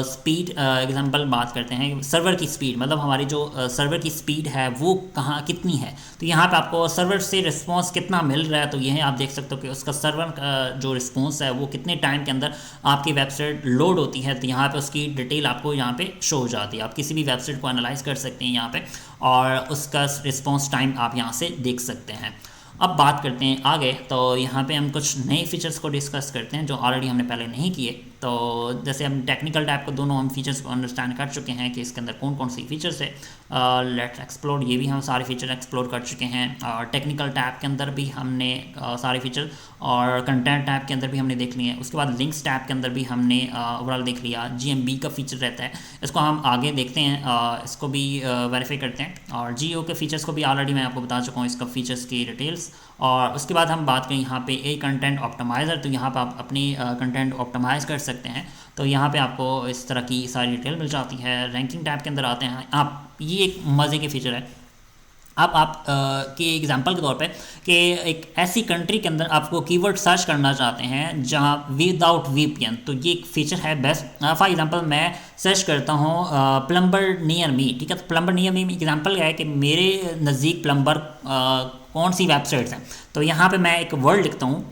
स्पीड, एग्जांपल बात करते हैं सर्वर की स्पीड, मतलब हमारी जो सर्वर की स्पीड है वो कहाँ कितनी है, तो यहाँ पे आपको सर्वर से रिस्पॉन्स कितना मिल रहा है, तो यह आप देख सकते हो कि उसका सर्वर का जो रिस्पॉन्स है वो कितने टाइम के अंदर आपकी वेबसाइट लोड होती है, तो यहाँ पे उसकी डिटेल आपको यहाँ पे शो हो जाती है। आप किसी भी वेबसाइट को एनालाइज कर सकते हैं यहाँ पे, और उसका रिस्पॉन्स टाइम आप यहाँ से देख सकते हैं। अब बात करते हैं आगे, तो यहाँ पे हम कुछ नए फीचर्स को डिस्कस करते हैं जो ऑलरेडी हमने पहले नहीं किए। तो जैसे हम टेक्निकल टैब को दोनों हम फीचर्स को अंडरस्टैंड कर चुके हैं कि इसके अंदर कौन कौन सी फीचर्स है। लेट्स एक्सप्लोर, ये भी हम सारे फीचर एक्सप्लोर कर चुके हैं। और टेक्निकल टैब के अंदर भी हमने सारे फीचर, और कंटेंट टैब के अंदर भी हमने देख लिए हैं। उसके बाद लिंक्स टैब के अंदर भी हमने ओवरऑल देख लिया। GMB का फीचर रहता है, इसको हम आगे देखते हैं, इसको भी वेरीफाई करते हैं। और GO के फीचर्स को भी ऑलरेडी मैं आपको बता चुका हूँ, इसका फीचर्स की डिटेल्स। और उसके बाद हम बात करें यहाँ पे ए कंटेंट ऑप्टिमाइज़र, तो यहाँ पे आप अपनी कंटेंट ऑप्टिमाइज़ कर सकते हैं। तो यहाँ पे आपको इस तरह की सारी डिटेल मिल जाती है। रैंकिंग टैब के अंदर आते हैं आप, ये एक मज़े के फीचर है। अब आप के एग्जांपल के तौर पे कि एक ऐसी कंट्री के अंदर आपको कीवर्ड सर्च करना चाहते हैं जहां विदाउट VPN, तो ये एक फीचर है बेस्ट। फॉर एग्जांपल मैं सर्च करता हूं प्लम्बर नियर मी, ठीक है, तो प्लम्बर नियर मी एग्जांपल क्या है कि मेरे नज़दीक प्लम्बर कौन सी वेबसाइट्स हैं। तो यहाँ पे मैं एक वर्ड लिखता हूँ,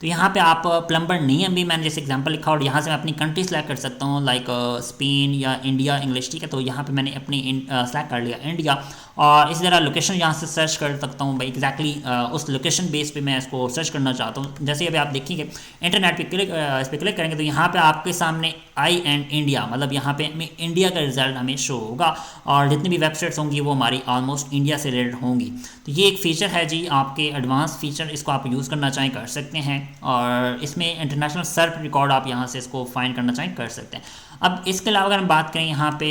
तो यहाँ पे आप प्लम्बर नियम भी मैंने जैसे एग्जांपल लिखा और यहाँ से मैं अपनी कंट्री सेलेक्ट कर सकता हूँ, लाइक स्पेन या इंडिया इंग्लिश, ठीक है। तो यहाँ पे मैंने अपनी सेलेक्ट कर लिया इंडिया, और इसी तरह लोकेशन यहाँ से सर्च कर सकता हूँ भाई एग्जैक्टली उस लोकेशन बेस पे मैं इसको सर्च करना चाहता हूँ। जैसे अभी आप देखेंगे इंटरनेट पे इस पर क्लिक करेंगे तो यहाँ पे आपके सामने आई एंड इंडिया, मतलब यहाँ पे हमें इंडिया का रिजल्ट हमें शो होगा, और जितनी भी वेबसाइट्स होंगी वो हमारी ऑलमोस्ट इंडिया से रिलेटेड होंगी। तो ये एक फ़ीचर है जी, आपके एडवांस फीचर, इसको आप यूज़ करना चाहें कर सकते हैं, और इसमें इंटरनेशनल सर्च रिकॉर्ड आप यहाँ से इसको फाइंड करना चाहें कर सकते हैं। अब इसके अलावा अगर हम बात करें यहाँ पे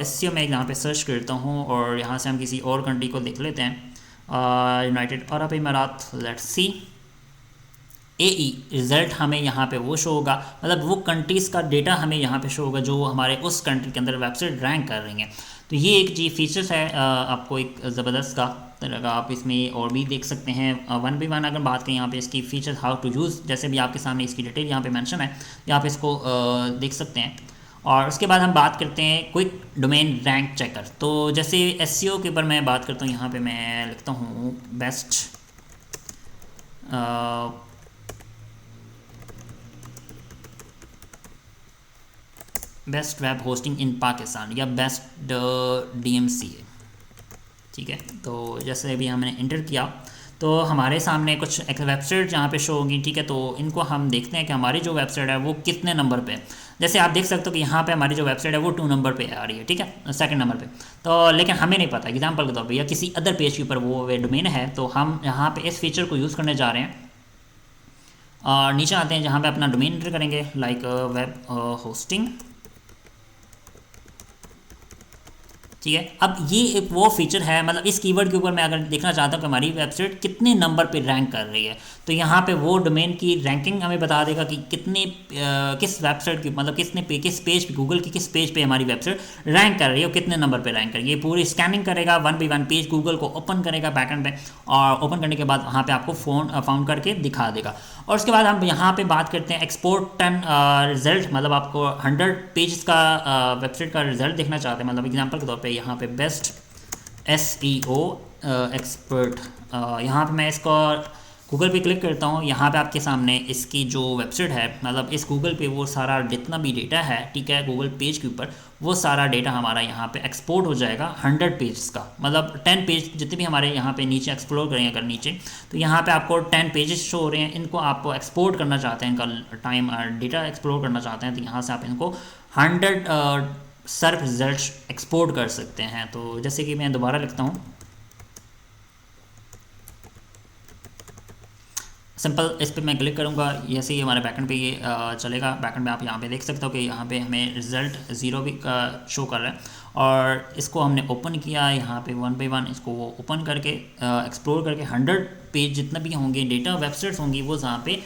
SEO में यहाँ पे सर्च करता हूँ और यहाँ से हम किसी और कंट्री को देख लेते हैं, यूनाइटेड अरब अमीरात, लेट्स सी AE रिज़ल्ट हमें यहाँ पे वो शो होगा, मतलब वो कंट्रीज़ का डेटा हमें यहाँ पे शो होगा जो हमारे उस कंट्री के अंदर वेबसाइट रैंक कर रही हैं। तो ये एक जी फीचर्स है आपको एक ज़बरदस्त का तरह का, आप इसमें और भी देख सकते हैं। वन बाई वन अगर बात करें यहाँ पे इसकी फ़ीचर्स हाउ टू यूज़, जैसे भी आपके सामने इसकी डिटेल यहाँ पे मेंशन है, यहाँ पे इसको देख सकते हैं। और उसके बाद हम बात करते हैं क्विक डोमेन रैंक चेकर। तो जैसे SEO के ऊपर मैं बात करता हूँ, यहाँ पे मैं लिखता हूँ बेस्ट वेब होस्टिंग इन पाकिस्तान या बेस्ट DMCA, ठीक है। तो जैसे अभी हमने इंटर किया तो हमारे सामने कुछ एक वेबसाइट जहाँ पे शो होगी, ठीक है। तो इनको हम देखते हैं कि हमारी जो वेबसाइट है वो कितने नंबर पे है। जैसे आप देख सकते हो कि यहाँ पे हमारी जो वेबसाइट है वो 2 नंबर पे आ रही है, ठीक है, सेकंड नंबर पे। तो लेकिन हमें नहीं पता, एग्जांपल के तौर पे या किसी अदर पेज के ऊपर वो डोमेन है, तो हम यहाँ पे इस फीचर को यूज़ करने जा रहे हैं। और नीचे आते हैं जहाँ पे अपना डोमेन इंटर करेंगे, लाइक वेब होस्टिंग, ठीक है। अब ये एक वो फीचर है, मतलब इस कीवर्ड के ऊपर मैं अगर देखना चाहता हूँ कि हमारी वेबसाइट कितने नंबर पे रैंक कर रही है, तो यहाँ पे वो डोमेन की रैंकिंग हमें बता देगा कि कितने किस वेबसाइट की, मतलब किस पेज पे, गूगल की किस पेज पे हमारी वेबसाइट रैंक कर रही है और कितने नंबर पे रैंक कर रही है। ये पूरी स्कैनिंग करेगा, one by one page Google को ओपन करेगा बैकएंड पे, और ओपन करने के बाद वहाँ पे आपको फाउंड करके दिखा देगा। और उसके बाद हम यहाँ पे बात करते हैं एक्सपोर्ट 10 रिजल्ट, मतलब आपको 100 पेजेस का वेबसाइट का रिजल्ट देखना चाहते हैं। मतलब एग्जांपल के तौर पे यहाँ पे बेस्ट SEO एक्सपर्ट, यहाँ पे मैं इसको गूगल पे क्लिक करता हूँ, यहाँ पे आपके सामने इसकी जो वेबसाइट है, मतलब इस गूगल पे वो सारा जितना भी डेटा है, ठीक है, गूगल पेज के ऊपर वो सारा डेटा हमारा यहाँ पे एक्सपोर्ट हो जाएगा 100 पेज का, मतलब 10 पेज जितने भी हमारे यहाँ पे नीचे एक्सप्लोर करेंगे अगर नीचे, तो यहाँ पे आपको 10 पेजेस शो हो रहे हैं। इनको आप एक्सपोर्ट करना चाहते हैं, इनका टाइम डेटा एक्सप्लोर करना चाहते हैं, तो यहाँ से आप इनको 100 सर्च रिजल्ट एक्सपोर्ट कर सकते हैं। तो जैसे कि मैं दोबारा लिखता हूँ, सिंपल इस पर मैं क्लिक करूँगा, जैसे ही हमारे बैकएंड पे ये चलेगा। बैकएंड पे आप यहाँ पे देख सकते हो कि यहाँ पे हमें रिज़ल्ट 0 भी शो कर रहा है, और इसको हमने ओपन किया यहाँ पे वन बाई वन इसको वो ओपन करके एक्सप्लोर करके 100 पेज जितना भी होंगे डेटा वेबसाइट्स होंगी वो जहाँ पे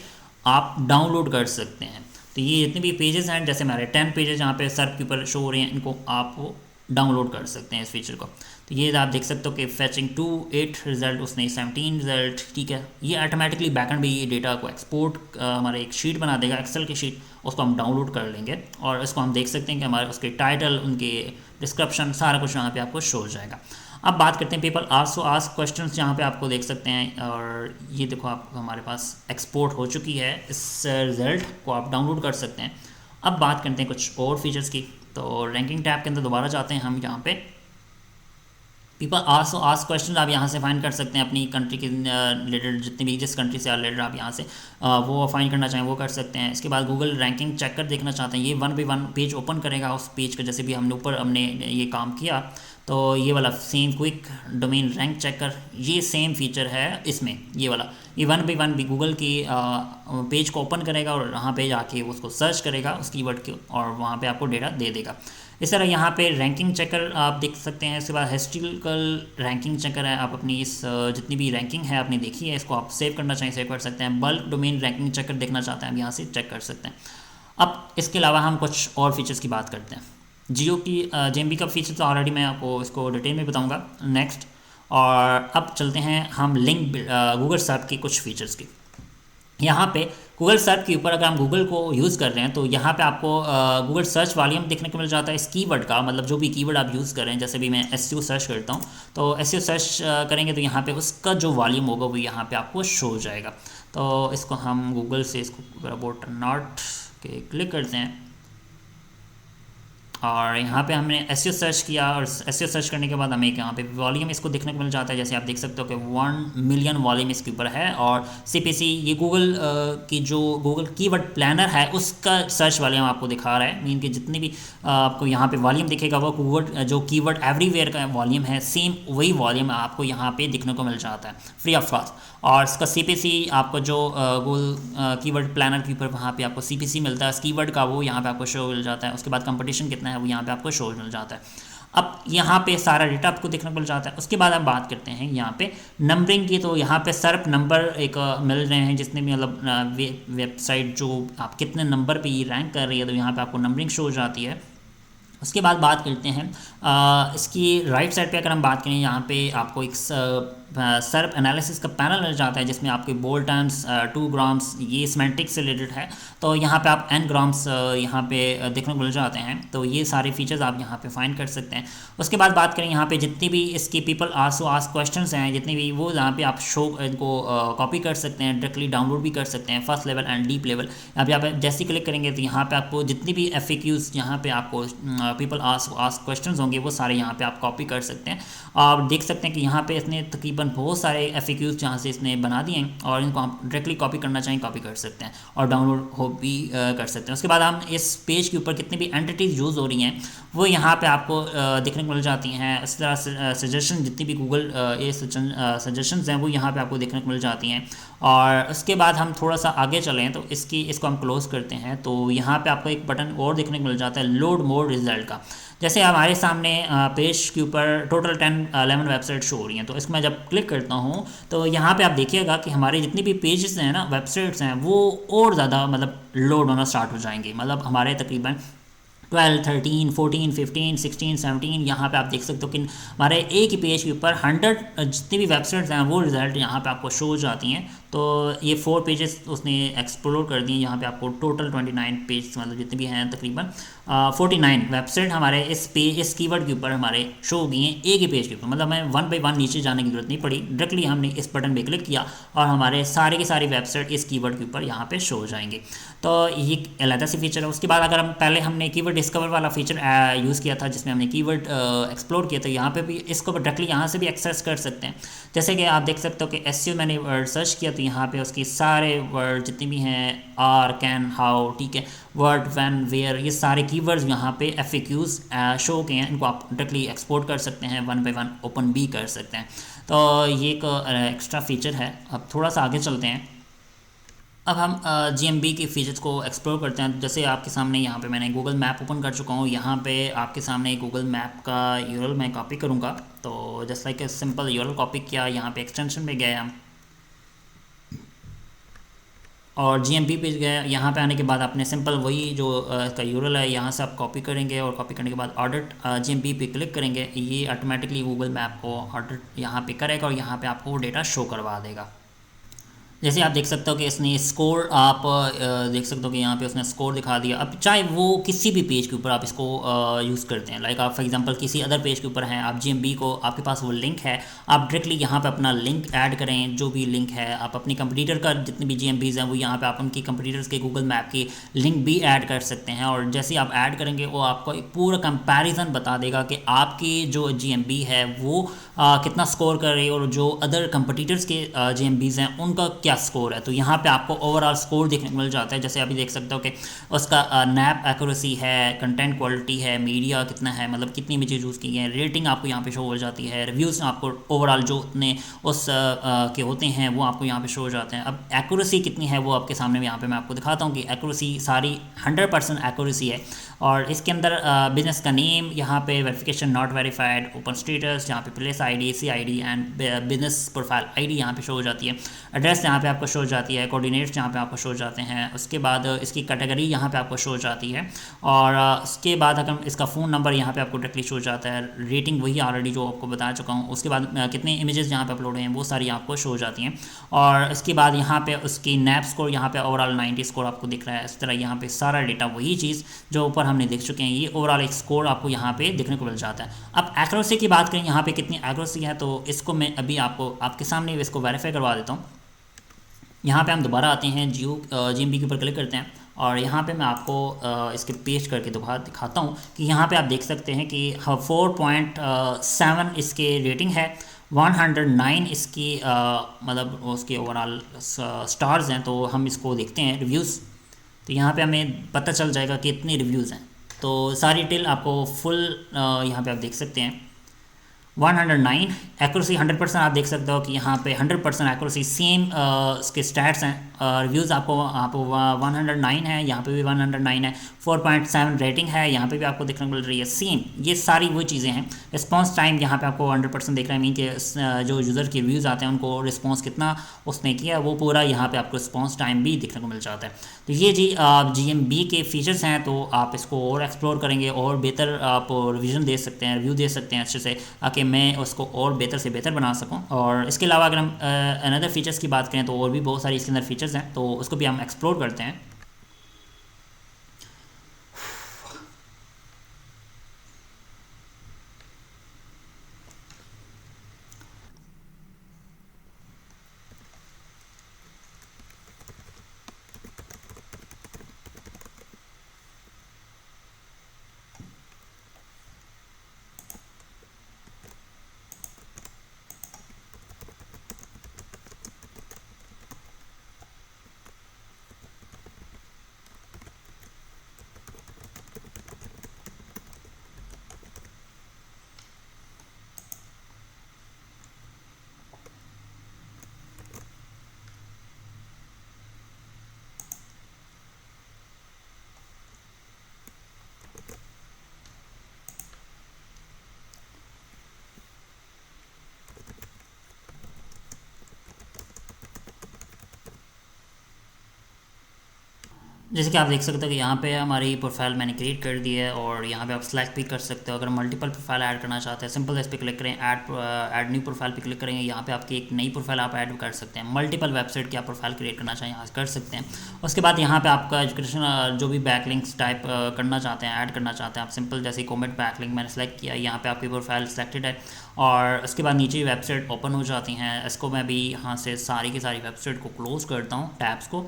आप डाउनलोड कर सकते हैं। तो ये जितने भी पेजेस हैं, जैसे हमारे 10 पेजेस यहाँ पे सर्च के ऊपर शो हो रहे हैं, इनको आप डाउनलोड कर सकते हैं इस फीचर को। तो ये आप देख सकते हो कि फैचिंग 2 8 रिजल्ट, उसने 17 रिजल्ट, ठीक है। ये ऑटोमेटिकली बैकएंड में ये डेटा को एक्सपोर्ट हमारे एक शीट बना देगा, एक्सेल की शीट, उसको हम डाउनलोड कर लेंगे, और इसको हम देख सकते हैं कि हमारे उसके टाइटल, उनके डिस्क्रिप्शन, सारा कुछ यहाँ पे आपको शो हो जाएगा। अब बात करते हैं पीपल आल्सो आस्क क्वेश्चंस, जहाँ पे आपको देख सकते हैं, और ये देखो आप हमारे पास एक्सपोर्ट हो चुकी है, इस रिज़ल्ट को आप डाउनलोड कर सकते हैं। अब बात करते हैं कुछ और फीचर्स की। तो रैंकिंग टैब के अंदर दोबारा जाते हैं हम, यहाँ पे पीपल आल्सो आस्क क्वेश्चन आप यहाँ से फाइंड कर सकते हैं, अपनी कंट्री के रिलेटेड जितनी भी जिस कंट्री से रिलेटेड आप यहाँ से वो फाइंड करना चाहें वो कर सकते हैं। इसके बाद गूगल रैंकिंग चेक कर देखना चाहते हैं, ये one by one page open करेगा उस पेज का, जैसे भी हमने ये काम किया। तो ये वाला same quick domain rank checker, ये सेम फीचर है इसमें, ये वाला, ये वन बाई वन भी गूगल की पेज को ओपन करेगा और वहाँ पे जाके उसको सर्च करेगा उस कीवर्ड के, और वहाँ पे आपको डेटा दे देगा। इस तरह यहाँ पे रैंकिंग चेकर आप देख सकते हैं। इसके बाद हिस्ट्रिकल रैंकिंग चेकर है, आप अपनी इस जितनी भी रैंकिंग है आपने देखी है, इसको आप सेव करना चाहें सेव कर सकते हैं। बल्क डोमेन रैंकिंग चेकर देखना चाहते हैं, आप यहाँ से चेक कर सकते हैं। अब इसके अलावा हम कुछ और फीचर्स की बात करते हैं। जियो की JMB का फीचर तो ऑलरेडी मैं आपको इसको डिटेल में बताऊंगा नेक्स्ट। और अब चलते हैं हम लिंक गूगल सर्च के कुछ फीचर्स की। यहाँ पे गूगल सर्च के ऊपर अगर हम गूगल को यूज़ कर रहे हैं तो यहाँ पे आपको गूगल सर्च वॉल्यूम देखने को मिल जाता है इस कीवर्ड का, मतलब जो भी कीवर्ड आप यूज़ कर रहे हैं। जैसे भी मैं एसईओ सर्च करता हूँ तो एसईओ सर्च करेंगे तो यहाँ पे उसका जो वॉल्यूम होगा वो यहाँ पे आपको शो हो जाएगा। तो इसको हम गूगल से इसको अबाउट नॉट के क्लिक करते हैं और यहाँ पे हमने एसईओ सर्च किया और एसईओ सर्च करने के बाद हमें यहाँ पे वॉल्यूम इसको देखने को मिल जाता है। जैसे आप देख सकते हो कि 1 मिलियन वॉल्यूम इसके ऊपर है और सीपीसी ये गूगल की जो गूगल कीवर्ड प्लानर है उसका सर्च वॉल्यूम आपको दिखा रहा है। मीन कि जितनी भी आपको यहाँ पे वॉल्यूम दिखेगा वो गूगल जो कीवर्ड एवरीवेयर का वॉल्यूम है सेम वही वॉल्यूम आपको यहाँ पे दिखने को मिल जाता है फ्री ऑफ कॉस्ट। और इसका सीपीसी आपको जो गूगल कीवर्ड प्लानर के ऊपर वहाँ पे आपको सीपीसी मिलता है इस कीवर्ड का, वो यहाँ पे आपको शो मिल जाता है। उसके बाद कंपटीशन कितना है वो यहाँ पे आपको शो मिल जाता है। अब यहाँ पे सारा डेटा आपको देखने को मिल जाता है। उसके बाद हम बात करते हैं यहाँ पे नंबरिंग की। तो यहाँ पे सर्प नंबर एक मिल रहे हैं जितने भी मतलब वेबसाइट जो आप कितने नंबर पे ये रैंक कर रही है तो यहाँ पे आपको नंबरिंग शो हो जाती है। उसके बाद बात करते हैं इसकी राइट साइड पे अगर हम बात करें यहाँ पे आपको एक सर्प एनालिसिस का पैनल मिल जाता है जिसमें आपके बोल टाइम्स 2 ग्राम्स ये सिमेंटिक से रिलेटेड है। तो यहाँ पे आप n ग्राम्स यहाँ पे देखने को मिल जाते हैं। तो ये सारे फीचर्स आप यहाँ पे फाइंड कर सकते हैं। उसके बाद बात करें यहाँ पे जितनी भी इसकी पीपल आस्क क्वेश्चंस हैं जितनी भी वो यहाँ पे आप शो इनको कॉपी कर सकते हैं, डायरेक्टली डाउनलोड भी कर सकते हैं first level and deep level. यहाँ पे जैसे ही क्लिक करेंगे तो यहाँ पे आपको जितनी भी FAQs यहाँ पे आपको पीपल आस्क क्वेश्चंस होंगे वो सारे यहाँ पे आप कॉपी कर सकते हैं। आप देख सकते हैं कि यहाँ पे इसने तकरीबन बहुत सारे FAQs जहाँ से इसने बना दिए हैं और इनको आप डायरेक्टली कॉपी करना चाहें कॉपी कर सकते हैं और डाउनलोड हो भी कर सकते हैं। उसके बाद हम इस पेज के ऊपर कितनी भी एंटिटीज़ यूज़ हो रही हैं वो यहाँ पे आपको देखने को मिल जाती हैं। इस तरह से सजेशन जितनी भी गूगल ये सजेशंस हैं वो यहाँ पे आपको देखने को मिल जाती हैं। और उसके बाद हम थोड़ा सा आगे चलें तो इसको हम क्लोज़ करते हैं तो यहाँ पे आपको एक बटन और देखने को मिल जाता है लोड मोर रिजल्ट का। जैसे हमारे सामने पेज के ऊपर टोटल 11 वेबसाइट शो हो रही हैं। तो इसमें जब क्लिक करता हूँ तो यहाँ पे आप देखिएगा कि हमारे जितनी भी पेजेस हैं ना वेबसाइट्स हैं वो और ज़्यादा मतलब लोड होना स्टार्ट हो जाएंगे। मतलब हमारे तकरीबन 12, 13, 14, 15, 16, 17 यहाँ पे आप देख सकते हो कि हमारे एक ही पेज के ऊपर 100 जितनी भी वेबसाइट्स हैं वो रिज़ल्ट यहाँ पे आपको शो हो जाती हैं। तो ये 4 पेजेस उसने एक्सप्लोर कर दिए। यहाँ पे आपको टोटल 29 पेज मतलब जितने भी हैं तकरीबन 49 वेबसाइट हमारे इस कीवर्ड के ऊपर हमारे शो हो गई हैं एक ही पेज के ऊपर। मतलब हमें 1 बाय 1 नीचे जाने की जरूरत नहीं पड़ी, डायरेक्टली हमने इस बटन पे क्लिक किया और हमारे सारे के सारी वेबसाइट इस कीवर्ड के ऊपर यहाँ पे शो हो जाएंगे। तो ये अलग से फीचर है। उसके बाद अगर हम पहले हमने कीवर्ड डिस्कवर वाला फीचर यूज़ किया था जिसमें हमने कीवर्ड एक्सप्लोर किया था, यहाँ पे भी इसको डायरेक्टली यहाँ से भी एक्सेस कर सकते हैं। जैसे कि आप देख सकते हो कि एसईओ मैंने वर्ड सर्च किया तो यहाँ पे उसके सारे वर्ड जितने भी हैं आर, कैन, हाउ, ठीक है, वर्ड, व्हेन, वेयर, ये सारे कीवर्ड्स यहाँ पे FAQs शो के हैं। इनको आप डायरेक्टली एक्सपोर्ट कर सकते हैं, 1 बाय 1 ओपन भी कर सकते हैं। तो ये एक एक्स्ट्रा फीचर है। अब थोड़ा सा आगे चलते हैं। अब हम GMB के फीचर्स को एक्सप्लोर करते हैं। जैसे आपके सामने यहाँ पे मैंने गूगल मैप ओपन कर चुका हूँ। यहाँ पे आपके सामने गूगल मैप का URL मैं कॉपी करूँगा। तो just like simple URL copy किया, यहाँ पे एक्सटेंशन पे गए हम और GMB पे गए। यहाँ पे आने के बाद आपने सिंपल वही जो इसका URL है यहाँ से आप कॉपी करेंगे और कॉपी करने के बाद ऑडिट GMB पे क्लिक करेंगे। ये ऑटोमेटिकली गूगल मैप को ऑडिट यहाँ पे करेगा और यहाँ पे आपको वो डेटा शो करवा देगा। जैसे आप देख सकते हो कि इसने स्कोर आप देख सकते हो कि यहाँ पे उसने स्कोर दिखा दिया। अब चाहे वो किसी भी पेज के ऊपर आप इसको यूज़ करते हैं, लाइक आप फॉर एग्जांपल किसी अदर पेज के ऊपर हैं, आप GMB को आपके पास वो लिंक है, आप डायरेक्टली यहाँ पे अपना लिंक ऐड करें। जो भी लिंक है आप अपनी कंप्यूटर का जितने भी GMBs हैं वो यहाँ पे आप उनकी कंप्यूटर्स के गूगल मैप की लिंक भी ऐड कर सकते हैं। और जैसे ही आप ऐड करेंगे वो आपको एक पूरा कंपेरिजन बता देगा कि आपकी जो GMB है वो कितना स्कोर कर रही है और जो अदर कंपटीटर्स के GMBs हैं उनका क्या स्कोर है। तो यहाँ पे आपको ओवरऑल स्कोर देखने को मिल जाता है। जैसे अभी देख सकते हो कि उसका नैप एक्यूरेसी है, कंटेंट क्वालिटी है, मीडिया कितना है, मतलब कितनी इमेजेस यूज़ की हैं, रेटिंग आपको यहाँ पे शो हो जाती है, रिव्यूज़ आपको ओवरऑल जो उतने उस के होते हैं वो आपको यहाँ पे शो हो जाते हैं। अब एक्यूरेसी कितनी है वो आपके सामने यहाँ पे मैं आपको दिखाता हूँ कि एक्यूरेसी सारी 100% एक्यूरेसी है। और इसके अंदर बिजनेस का नेम, यहाँ पे verification not verified, open status, यहाँ पे place ID, C ID and business profile ID यहाँ पे शो हो जाती है। एड्रेस यहाँ पे आपको शो हो जाती है, कोऑर्डिनेट्स यहाँ पे आपको शो हो जाते हैं। उसके बाद इसकी कैटेगरी यहाँ पे आपको शो हो जाती है, और उसके बाद अगर इसका फ़ोन नंबर यहाँ पे आपको डायरेक्टली शो हो जाता है। रेटिंग वही ऑलरेडी जो आपको बता चुका हूँ। उसके बाद कितने इमेजेस यहाँ पे अपलोड हुए हैं वो सारी आपको शो हो जाती हैं। और इसके बाद यहाँ पे उसकी नैप स्कोर यहाँ पे ओवरऑल 90 स्कोर आपको दिख रहा है। इस तरह यहाँ पे सारा डेटा वही चीज़ जो ऊपर हमने देख चुके हैं, ये ओवरऑल एक स्कोर आपको यहाँ पे देखने को मिल जाता है। अब एक्यूरेसी की बात करें, यहाँ पे कितनी एक्यूरेसी है, तो इसको मैं अभी आपको आपके सामने इसको वेरीफाई करवा देता हूँ। यहाँ पे हम दोबारा आते हैं, GMB के ऊपर क्लिक करते हैं, और यहाँ पे मैं आपको इसके पेस्ट करके दिखाता हूँ कि यहाँ पे आप देख सकते हैं कि 4.7 इसके रेटिंग है, 109 इसकी मतलब उसके ओवरऑल स्टार्स हैं। तो हम इसको देखते हैं रिव्यूज़, तो यहाँ पे हमें पता चल जाएगा कि इतने रिव्यूज़ हैं। तो सारी डिटेल आपको फुल यहाँ पे आप देख सकते हैं। 109 एक्यूरेसी 100%, आप देख सकते हो कि यहाँ पे 100% एक्यूरेसी, सेम इसके स्टैट्स हैं। रिव्यूज़ आपको 109 है, यहाँ पे भी 109 है, 4.7 रेटिंग है, यहाँ पे भी आपको देखने को मिल रही है सेम। ये सारी वो चीज़ें हैं। रिस्पांस टाइम यहाँ पे आपको 100% देख रहा है, मीन कि जो यूज़र के रिव्यूज़ आते हैं उनको रिस्पांस कितना उसने किया वो पूरा यहाँ पे आपको रिस्पांस टाइम भी देखने को मिल जाता है। तो ये जी GMB के फीचर्स हैं। तो आप इसको और एक्सप्लोर करेंगे और बेहतर आप रिवीजन दे सकते हैं, रिव्यू दे सकते हैं अच्छे से, ताकि मैं उसको और बेहतर से बेहतर बना सकूं। और इसके अलावा अगर हम अनदर फीचर्स की बात करें तो और भी बहुत सारी इसके अंदर फीचर्स हैं, तो उसको भी हम एक्सप्लोर करते हैं। जैसे कि आप देख सकते हो कि यहाँ पे हमारी प्रोफाइल मैंने क्रिएट कर दी है, और यहाँ पे आप सेलेक्ट भी कर सकते हो। अगर मल्टीपल प्रोफाइल ऐड करना चाहते हैं, सिंपल इस पर क्लिक करें, ऐड न्यू प्रोफाइल पे क्लिक करेंगे, यहाँ पे आपकी एक नई प्रोफाइल आप ऐड कर सकते हैं। मल्टीपल वेबसाइट की आप प्रोफाइल क्रिएट करना चाहें यहाँ कर सकते हैं। उसके बाद यहाँ पे आपका एजुकेशन जो भी बैकलिंक्स टाइप करना चाहते हैं, ऐड करना चाहते हैं आप, सिंपल जैसे कॉमेंट बैकलिंक मैंने सेलेक्ट किया, यहाँ पे आपकी प्रोफाइल सेलेक्टेड है। और उसके बाद नीचे वेबसाइट ओपन हो जाती हैं। इसको मैं भी यहाँ से सारी की सारी वेबसाइट को क्लोज़ करता हूँ, टैब्स को।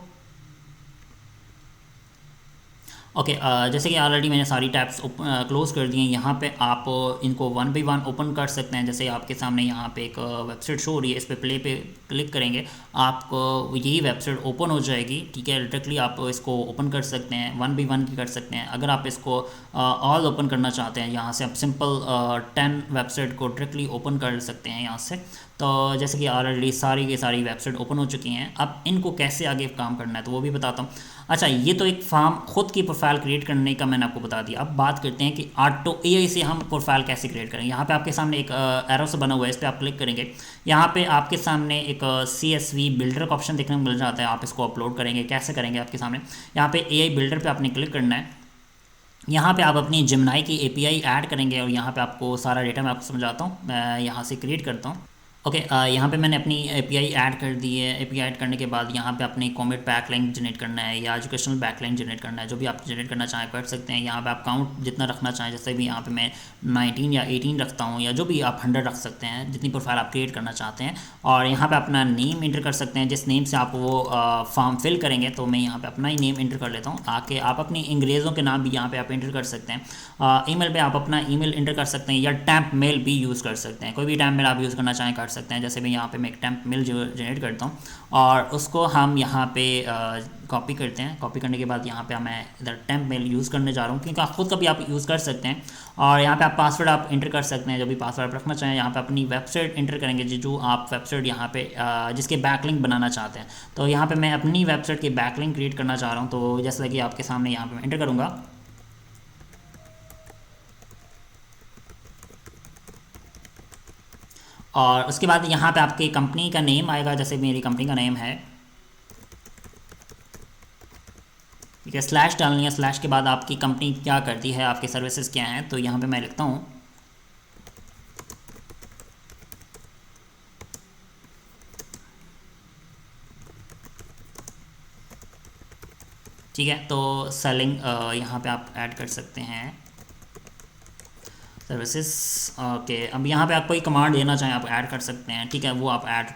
ओके, जैसे कि ऑलरेडी मैंने सारी टैब्स क्लोज़ कर दी हैं। यहाँ पे आप इनको वन बाई वन ओपन कर सकते हैं। जैसे आपके सामने यहाँ पे एक वेबसाइट शो हो रही है, इस पर प्ले पे क्लिक करेंगे, आपको यही वेबसाइट ओपन हो जाएगी। ठीक है, डायरेक्टली आप इसको ओपन कर सकते हैं, वन बाई वन की कर सकते हैं। अगर आप इसको ऑल ओपन करना चाहते हैं, यहाँ से आप सिंपल 10 वेबसाइट को डायरेक्टली ओपन कर सकते हैं यहाँ से। तो जैसे कि ऑलरेडी सारी की सारी वेबसाइट ओपन हो चुकी हैं। अब इनको कैसे आगे काम करना है तो वो भी बताता हूँ। अच्छा, ये तो एक फार्म खुद की प्रोफाइल क्रिएट करने का मैंने आपको बता दिया। अब बात करते हैं कि ऑटो AI से हम प्रोफाइल कैसे क्रिएट करें। यहाँ पे आपके सामने एक एरो से बना हुआ है, इस पर आप क्लिक करेंगे। यहाँ पे आपके सामने एक CSV बिल्डर का ऑप्शन देखने को मिल जाता है। आप इसको अपलोड करेंगे, कैसे करेंगे आपके सामने यहाँ पे AI बिल्डर पे आपने क्लिक करना है। यहाँ पे आप अपनी जेमिनी की API ऐड करेंगे, और यहाँ पे आपको सारा डेटा मैं आपको समझाता हूँ। मैं यहाँ से क्रिएट करता हूँ। ओके, यहाँ पे मैंने अपनी API ऐड कर दी है। API ऐड करने के बाद यहाँ पे अपनी कॉमेट बैकलिंक जनरेट करना है या एजुकेशनल बैकलिंक जनरेट करना है, जो भी आप जनरेट करना चाहें कर सकते हैं। यहाँ पे आप काउंट जितना रखना चाहें, जैसे भी यहाँ पे मैं 19 या 18 रखता हूँ, या जो भी आप 100 रख सकते हैं, जितनी प्रोफाइल आप क्रिएट करना चाहते हैं। और यहाँ पे अपना नेम इंटर कर सकते हैं, जिस नेम से आप वो फॉर्म फिल करेंगे। तो मैं यहाँ पे अपना ही नेम इंटर कर लेता हूँ, आके आप अपनी अंग्रेज़ों के नाम भी यहाँ पे आप इंटर कर सकते हैं। ईमेल पे आप अपना ईमेल इंटर कर सकते हैं, या टैंप मेल भी यूज़ कर सकते हैं। कोई भी टैंप मेल आप यूज़ करना चाहें कर सकते हैं। जैसे मैं यहाँ पे मैं एक टैंप मेल जनरेट करता हूँ, और उसको हम यहाँ पे कॉपी करते हैं। कॉपी करने के बाद यहाँ पे मैं इधर टैंप मेल यूज़ करने जा रहा हूँ, क्योंकि आप खुद का भी आप यूज़ कर सकते हैं। और यहाँ पे आप पासवर्ड आप इंटर कर सकते हैं, जो भी पासवर्ड रखना चाहें। यहाँ पे अपनी वेबसाइट इंटर करेंगे, जो आप वेबसाइट यहाँ पे जिसके बैकलिंक बनाना चाहते हैं। तो यहाँ पे मैं अपनी वेबसाइट की बैकलिंक क्रिएट करना चाह रहा हूँ। तो जैसा कि आपके सामने यहाँ पे मैं इंटर करूँगा। और उसके बाद यहाँ पे आपकी कंपनी का नेम आएगा, जैसे मेरी कंपनी का नेम है, ठीक है। स्लैश डालनी है, स्लैश के बाद आपकी कंपनी क्या करती है, आपकी सर्विसेज क्या हैं, तो यहाँ पे मैं लिखता हूँ ठीक है। तो सेलिंग यहाँ पे आप ऐड कर सकते हैं सर्विसेज। ओके, अब यहाँ पे आप कोई कमांड देना चाहें आप ऐड कर सकते हैं, ठीक है। वो आप ऐड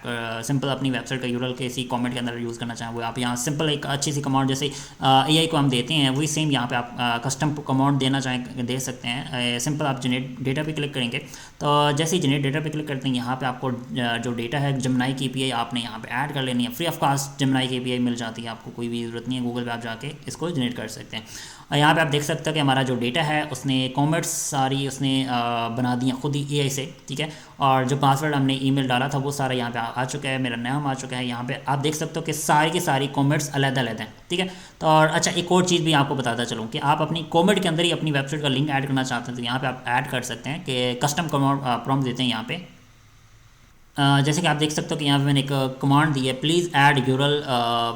सिंपल अपनी वेबसाइट का यूआरएल के इसी कमेंट के अंदर यूज़ करना चाहें, वो आप यहाँ सिंपल एक अच्छी सी कमांड जैसे एआई को हम देते हैं वही सेम यहाँ पे आप कस्टम कमांड देना चाहें दे सकते हैं। सिंपल आप जनरेट डेटा पे क्लिक करेंगे, तो जैसे ही जनरेट डेटा पे क्लिक करते हैं यहाँ पे आपको जो डेटा है जेमिनी की एपीआई आपने यहाँ पे ऐड कर लेनी है। फ्री ऑफ कॉस्ट जेमिनी की एपीआई मिल जाती है, आपको कोई भी ज़रूरत नहीं है, गूगल पे आप जाके इसको जनरेट कर सकते हैं। और यहाँ पे आप देख सकते हो कि हमारा जो डेटा है उसने कॉमेंट्स सारी उसने बना दी हैं खुद ही एआई से, ठीक है। और जो पासवर्ड हमने ईमेल डाला था वो सारा यहाँ पे आ चुका है, मेरा नाम आ चुका है। यहाँ पे आप देख सकते हो कि सारी की सारी कॉमेंट्स अलग-अलग हैं, ठीक है। तो और अच्छा एक और चीज़ भी आपको बताता चलूँ कि आप अपनी कॉमेंट के अंदर ही अपनी वेबसाइट का लिंक ऐड करना चाहते हैं तो यहाँ पे आप ऐड कर सकते हैं कि कस्टम प्रॉम्प्ट देते हैं यहाँ पे। जैसे कि आप देख सकते हो कि यहाँ पे मैंने एक कमांड दी है, please add URL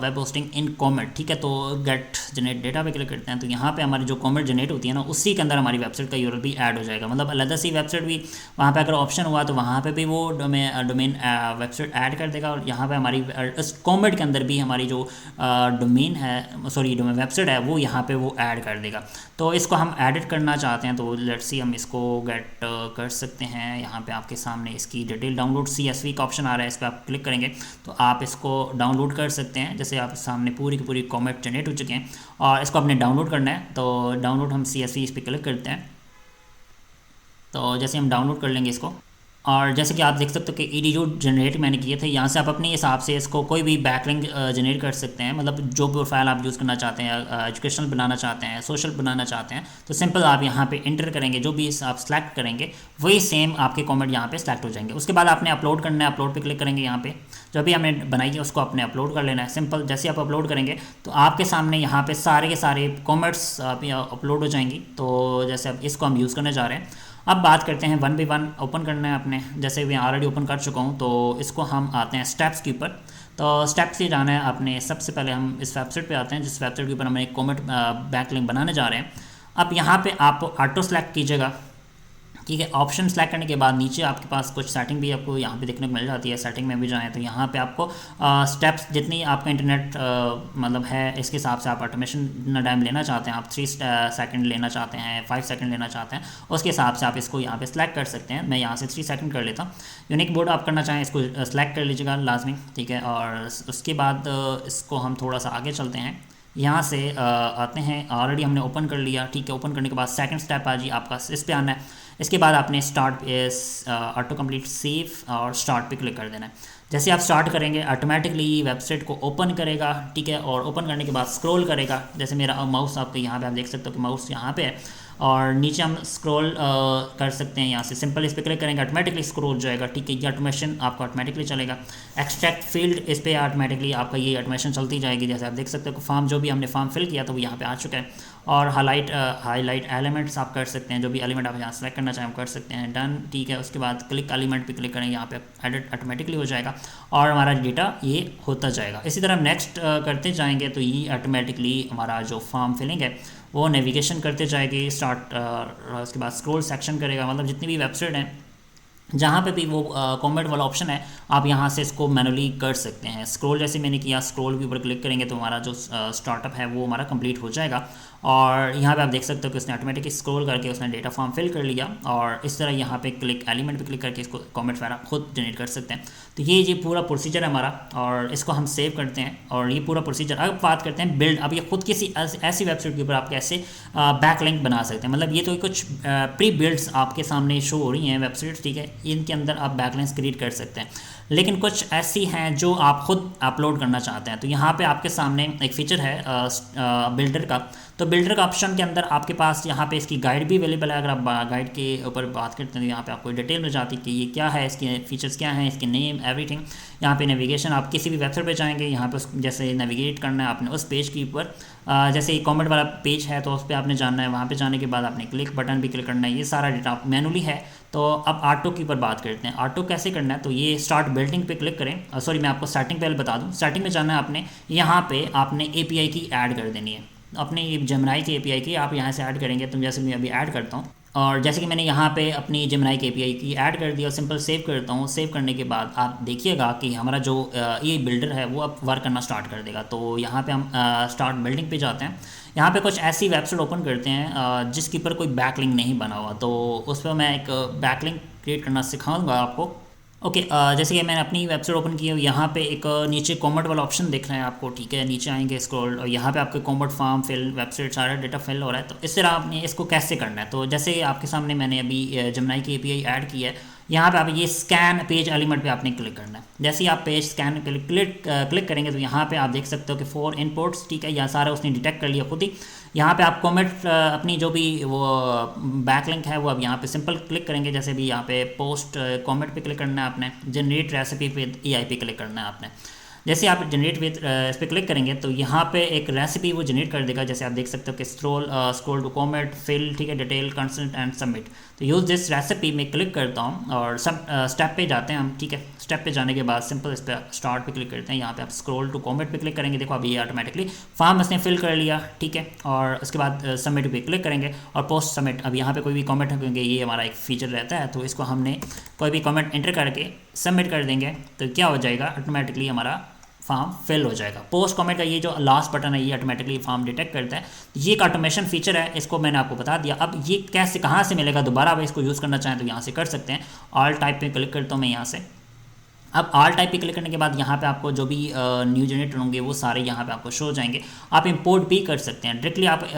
web hosting in comment, ठीक है। तो गेट जनरेट डेटा पे क्लिक करते हैं, तो यहाँ पे हमारी जो कॉमेंट जनरेट होती है ना उसी के अंदर हमारी वेबसाइट का यूरल भी ऐड हो जाएगा। मतलब अलग सी वेबसाइट भी वहाँ पे अगर ऑप्शन हुआ तो वहाँ पे भी वो डोमेन वेबसाइट ऐड कर देगा, और यहाँ पे हमारी इस कॉमेंट के अंदर भी हमारी जो डोमेन है, सॉरी डोमेन वेबसाइट है वो यहाँ पे वो ऐड कर देगा। तो इसको हम एडिट करना चाहते हैं तो लेट्स सी हम इसको गेट कर सकते हैं। यहाँ पे आपके सामने इसकी डिटेल डाउनलोड CSV का ऑप्शन आ रहा है, इस पर आप क्लिक करेंगे तो आप इसको डाउनलोड कर सकते हैं। जैसे आप सामने पूरी की पूरी कॉमेंट जनरेट हो चुके हैं और इसको आपने डाउनलोड करना है, तो डाउनलोड हम CSV इस पर क्लिक करते हैं। तो जैसे हम डाउनलोड कर लेंगे इसको, और जैसे कि आप देख सकते हो कि ईडी जो जनरेट मैंने किए थे यहाँ से आप अपने हिसाब से इसको कोई भी बैकलिंक जनरेट कर सकते हैं। मतलब जो प्रोफाइल आप यूज़ करना चाहते हैं, एजुकेशनल बनाना चाहते हैं, सोशल बनाना चाहते हैं, तो सिंपल आप यहाँ पे इंटर करेंगे, जो भी आप सेलेक्ट करेंगे वही सेम आपके कमेंट यहाँ पे सेलेक्ट हो जाएंगे। उसके बाद आपने अपलोड करना है, अपलोड पे क्लिक करेंगे। यहाँ पे जो भी हमने बनाई है उसको आपने अपलोड कर लेना है। सिंपल जैसे आप अपलोड करेंगे तो आपके सामने यहाँ पे सारे के सारे कॉमेंट्स अपलोड हो जाएंगी। तो जैसे अब इसको हम यूज़ करने जा रहे हैं। अब बात करते हैं 1 बाय 1 ओपन करना है अपने, जैसे मैं ऑलरेडी ओपन कर चुका हूँ। तो इसको हम आते हैं स्टेप्स के ऊपर। तो स्टेप्स से जाना है आपने, सबसे पहले हम इस वेबसाइट पे आते हैं जिस वेबसाइट के ऊपर हम एक कॉमेंट बैकलिंक बनाने जा रहे हैं। अब यहाँ पे आप ऑटो सेलेक्ट कीजिएगा, ठीक है। ऑप्शन सेलेक्ट करने के बाद नीचे आपके पास कुछ सेटिंग भी आपको यहाँ पे देखने को मिल जाती है। सेटिंग में भी जाएँ तो यहाँ पे आपको स्टेप्स जितनी आपका इंटरनेट मतलब है इसके हिसाब से आप ऑटोमेशन जितना टाइम लेना चाहते हैं, आप 3 सेकंड लेना चाहते हैं, 5 सेकंड लेना चाहते हैं, उसके हिसाब से आप इसको यहाँ पे सेलेक्ट कर सकते हैं। मैं यहाँ से 3 सेकंड कर लेता हूँ। यूनिक बोर्ड आप करना चाहें इसको सेलेक्ट कर लीजिएगा लाजमी, ठीक है। और उसके बाद इसको हम थोड़ा सा आगे चलते हैं। यहाँ से आते हैं, ऑलरेडी हमने ओपन कर लिया, ठीक है। ओपन करने के बाद सेकंड स्टेप आ जी आपका इस पे आना है। इसके बाद आपने स्टार्ट ऑटो कंप्लीट सेव और स्टार्ट पे क्लिक कर देना है। जैसे आप स्टार्ट करेंगे ऑटोमेटिकली वेबसाइट को ओपन करेगा, ठीक है। और ओपन करने के बाद स्क्रॉल करेगा, जैसे मेरा माउस आपको यहाँ पे आप देख सकते हो कि माउस यहाँ पे है, और नीचे हम स्क्रॉल कर सकते हैं। यहाँ से सिंपल इस पर क्लिक करेंगे ऑटोमेटिकली स्क्रॉल हो जाएगा, ठीक है। ये ऑटोमेशन आपका ऑटोमेटिकली चलेगा। एक्सट्रैक्ट फील्ड इस पर ऑटोमेटिकली आपका ये ऑटोमेशन चलती जाएगी। जैसे आप देख सकते हो कि फॉर्म जो भी हमने फॉर्म फिल किया तो वो यहाँ पे आ चुका है। और हाईलाइट एलिमेंट्स आप कर सकते हैं, जो भी एलिमेंट आप यहाँ सेलेक्ट करना चाहें कर सकते हैं, डन, ठीक है। उसके बाद क्लिक एलिमेंट पे क्लिक करेंगे, यहाँ पे एडिट ऑटोमेटिकली हो जाएगा और हमारा डेटा ये होता जाएगा। इसी तरह हम नेक्स्ट करते जाएंगे तो ये ऑटोमेटिकली हमारा जो फॉर्म फिलिंग है वो नेविगेशन करते जाएगी। स्टार्ट उसके बाद स्क्रॉल सेक्शन करेगा, मतलब जितनी भी वेबसाइट हैं जहाँ पे भी वो कॉमेंट वाला ऑप्शन है आप यहाँ से इसको मैनुअली कर सकते हैं। स्क्रॉल जैसे मैंने किया, स्क्रॉल के ऊपर क्लिक करेंगे तो हमारा जो स्टार्टअप है वो हमारा कंप्लीट हो जाएगा। और यहाँ पे आप देख सकते हो कि उसने ऑटोमेटिक स्क्रॉल करके उसने डेटा फॉर्म फिल कर लिया। और इस तरह यहाँ पे क्लिक एलिमेंट पे क्लिक करके इसको कमेंट वगैरह खुद जनरेट कर सकते हैं। तो ये पूरा प्रोसीजर है हमारा, और इसको हम सेव करते हैं। और ये पूरा प्रोसीजर, अब बात करते हैं बिल्ड। अब ये खुद किसी ऐसी वेबसाइट के ऊपर आप कैसे बैक लिंक बना सकते हैं। मतलब ये तो कुछ प्री बिल्ड्स आपके सामने शो हो रही हैं वेबसाइट्स, ठीक है। इनके अंदर आप बैकलिंक्स क्रिएट कर सकते हैं। लेकिन कुछ ऐसी हैं जो आप खुद अपलोड करना चाहते हैं। तो यहाँ पे आपके सामने एक फ़ीचर है बिल्डर का। तो बिल्डर का ऑप्शन के अंदर आपके पास यहाँ पे इसकी गाइड भी अवेलेबल है। अगर आप गाइड के ऊपर बात करते हैं तो यहाँ पे आपको डिटेल मिल जाती है कि ये क्या है, इसके फीचर्स क्या हैं, इसके नेम एवरीथिंग। यहाँ पे नेविगेशन, आप किसी भी वेबसाइट पे जाएंगे, यहाँ पे जैसे नेविगेट करना है आपने उस पेज के ऊपर, जैसे कमेंट वाला पेज है तो उस पर आपने जाना है। वहाँ पे जाने के बाद आपने क्लिक बटन भी क्लिक करना है। ये सारा डेटा मैनुअली है। तो अब ऑटो के ऊपर बात करते हैं। ऑटो कैसे करना है, तो ये स्टार्ट बिल्डिंग पे क्लिक करें। सॉरी, मैं आपको स्टार्टिंग पहले बता दूँ। स्टार्टिंग में जाना है आपने, यहाँ पे आपने API की ऐड कर देनी है, अपने ये जेमिनी की API की आप यहाँ से ऐड करेंगे। तो जैसे मैं अभी ऐड करता हूँ, और जैसे कि मैंने यहाँ पे अपनी जेमिनी की API की ऐड कर दिया, सिंपल सेव करता हूँ। सेव करने के बाद आप देखिएगा कि हमारा जो ये बिल्डर है वो अब वर्क करना स्टार्ट कर देगा। तो यहाँ पे हम स्टार्ट बिल्डिंग पे जाते हैं। यहाँ पे कुछ ऐसी वेबसाइट ओपन करते हैं जिसके ऊपर कोई बैकलिंक नहीं बना हुआ, तो उस पर मैं एक बैकलिंक क्रिएट करना सिखाऊंगा आपको। ओके, जैसे कि मैंने अपनी वेबसाइट ओपन की है, यहाँ पे एक नीचे कॉमेंट वाला ऑप्शन दिख रहा है आपको, ठीक है। नीचे आएंगे स्क्रॉल, और यहाँ पे आपके कॉमेंट फॉर्म फिल वेबसाइट सारा डेटा फिल हो रहा है। तो इस तरह आपने इसको कैसे करना है, तो जैसे आपके सामने मैंने अभी जेमिनी की API ऐड की है। यहाँ पे आप ये स्कैन पेज एलिमेंट पे आपने क्लिक करना है। जैसे ही आप पेज स्कैन पे क्लिक करेंगे तो यहाँ पे आप देख सकते हो कि 4 इनपुट्स, ठीक है, या सारा उसने डिटेक्ट कर लिया खुद ही। यहाँ पे आप कमेंट अपनी जो भी वो बैकलिंक है वो अब यहाँ पे सिंपल क्लिक करेंगे। जैसे भी यहाँ पे पोस्ट कमेंट पे क्लिक करना है आपने, जनरेट रेसिपी विद AI पे क्लिक करना है आपने। जैसे आप जनरेट विद इस पर क्लिक करेंगे तो यहाँ पे एक रेसिपी वो जनरेट कर देगा। जैसे आप देख सकते हो कि स्क्रॉल टू कमेंट फिल, ठीक है, डिटेल कंसेंट एंड सबमिट। तो यूज़ दिस रेसिपी में क्लिक करता हूँ और सब स्टेप पे जाते हैं हम, ठीक है। स्टेप पे जाने के बाद सिंपल इस पर स्टार्ट पे क्लिक करते हैं। यहाँ पे आप स्क्रॉल टू कमेंट पे क्लिक करेंगे, देखो अभी ये ऑटोमेटिकली फॉर्म इसने फिल कर लिया, ठीक है। और उसके बाद सबमिट पे क्लिक करेंगे और पोस्ट सबमिट। अब यहाँ पे कोई भी कमेंट है, क्योंकि ये हमारा एक फीचर रहता है, तो इसको हमने कोई भी कमेंट एंटर करके सबमिट कर देंगे तो क्या हो जाएगा, ऑटोमेटिकली हमारा फॉर्म फिल हो जाएगा। पोस्ट कमेंट का ये जो लास्ट बटन है ये ऑटोमेटिकली फॉर्म डिटेक्ट करता है। ये एक ऑटोमेशन फीचर है, इसको मैंने आपको बता दिया। अब ये कैसे कहाँ से मिलेगा, दोबारा आप इसको यूज़ करना चाहें तो यहाँ से कर सकते हैं। ऑल टाइप पे क्लिक करता हूँ मैं यहाँ से। अब ऑल टाइप पे क्लिक करने के बाद यहाँ पे आपको जो भी न्यू जनरेटर होंगे वो सारे यहाँ पे आपको शो हो जाएंगे। आप इंपोर्ट भी कर सकते हैं डायरेक्टली। आप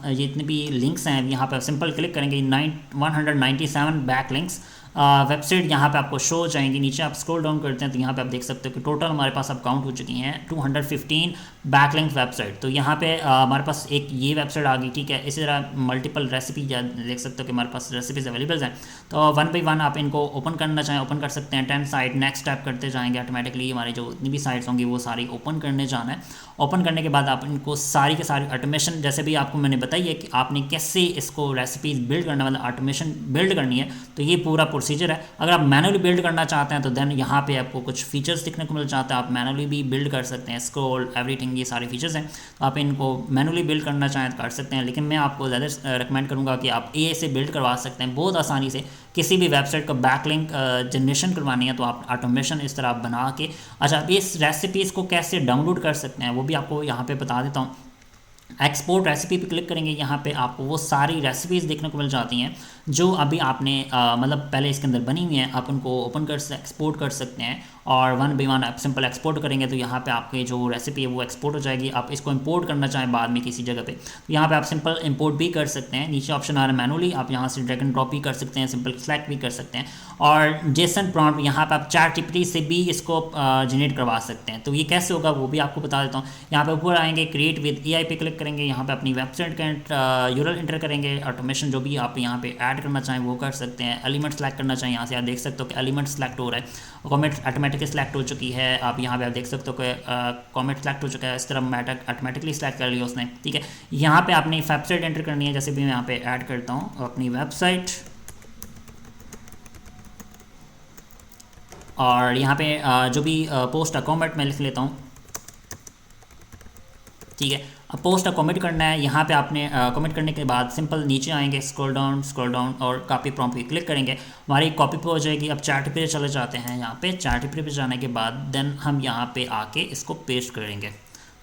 जितने भी लिंक्स हैं यहाँ पे सिंपल क्लिक करेंगे, 197 बैक लिंक्स वेबसाइट यहाँ पे आपको शो हो जाएंगी। नीचे आप स्क्रॉल डाउन करते हैं तो यहाँ पे आप देख सकते हो कि टोटल हमारे पास अब काउंट हो चुकी हैं 215 बैकलिंक वेबसाइट। तो यहाँ पे हमारे पास एक ये वेबसाइट आ गई, ठीक है। इसी तरह मल्टीपल रेसिपी देख सकते हो कि हमारे पास रेसिपीज अवेलेबल हैं। तो 1 बाई 1 आप इनको ओपन करना चाहें ओपन कर सकते हैं। 10 साइट नेक्स्ट स्टेप करते जाएंगे, ऑटोमेटिकली हमारी जो इतनी भी साइट्स होंगी वो सारी ओपन करने जाना है। ओपन करने के बाद आप इनको सारी के सारी ऑटोमेशन, जैसे भी आपको मैंने बताई है कि आपने कैसे इसको रेसिपीज बिल्ड करना, मतलब ऑटोमेशन बिल्ड करनी है, तो ये पूरा प्रोसीजर है। अगर आप मैनुअली बिल्ड करना चाहते हैं तो देन यहाँ पे आपको कुछ फीचर्स दिखने को मिल जाता है, आप मैनुअली भी बिल्ड कर सकते हैं। स्क्रॉल एवरीथिंग ये सारे फीचर्स हैं, तो आप इनको मैनुअली बिल्ड करना चाहें तो कर सकते हैं। लेकिन मैं आपको ज़्यादा रिकमेंड करूँगा कि आप AI से बिल्ड करवा सकते हैं बहुत आसानी से। किसी भी वेबसाइट का बैकलिंक जनरेशन करवानी है तो आप ऑटोमेशन इस तरह बना के, अच्छा अब इस रेसिपीज़ को कैसे डाउनलोड कर सकते हैं वो भी आपको यहाँ पे बता देता हूँ। एक्सपोर्ट रेसिपी पे क्लिक करेंगे, यहाँ पे आपको वो सारी रेसिपीज़ देखने को मिल जाती हैं जो अभी आपने मतलब पहले इसके अंदर बनी हुई हैं। आप उनको ओपन कर एक्सपोर्ट कर सकते हैं और 1 बाई 1 आप सिंपल एक्सपोर्ट करेंगे तो यहाँ पे आपके जो रेसिपी है वो एक्सपोर्ट हो जाएगी। आप इसको इंपोर्ट करना चाहें बाद में किसी जगह पे तो यहाँ पे आप सिंपल इंपोर्ट भी कर सकते हैं। नीचे ऑप्शन आ रहा है मैनुअली, आप यहाँ से ड्रैग एंड ड्रॉप भी कर सकते हैं, सिंपल सेलेक्ट भी कर सकते हैं। और जेसन प्रॉम्प्ट यहाँ पे आप ChatGPT से भी इसको जनरेट करवा सकते हैं। तो ये कैसे होगा वो भी आपको बता देता हूँ। यहाँ पे ऊपर आएंगे क्रिएट विद AI पे क्लिक करेंगे, यहाँ पे अपनी वेबसाइट का URL एंटर करेंगे। ऑटोमेशन जो भी आप यहाँ पे ऐड करना चाहें वो कर सकते हैं। एलिमेंट सेलेक्ट करना चाहें, यहाँ से आप देख सकते हो कि एलिमेंट सेलेक्ट हो रहा है, कमेंट ऑटोमेटिकली सेलेक्ट हो चुकी है। आप यहाँ पे आप देख सकते हो कि कमेंट सेलेक्ट हो चुका है। इस तरह मैटर ऑटोमेटिकली सेलेक्ट कर लिया उसने, ठीक है। यहाँ पे आपने वेबसाइट एंटर करनी है, जैसे भी मैं यहाँ पे ऐड करता हूँ अपनी वेबसाइट, और यहाँ पे जो भी पोस्ट कमेंट मैं लिख लेता हूँ, ठीक है। अब पोस्ट कमेंट करना है, यहाँ पे आपने कमेंट करने के बाद सिंपल नीचे आएंगे, स्क्रॉल डाउन और कॉपी प्रॉम्प्ट पे क्लिक करेंगे, हमारी कॉपी पे हो जाएगी। अब ChatGPT पे चले जाते हैं, यहाँ पे ChatGPT पे जाने के बाद देन हम यहाँ पे आके इसको पेस्ट करेंगे।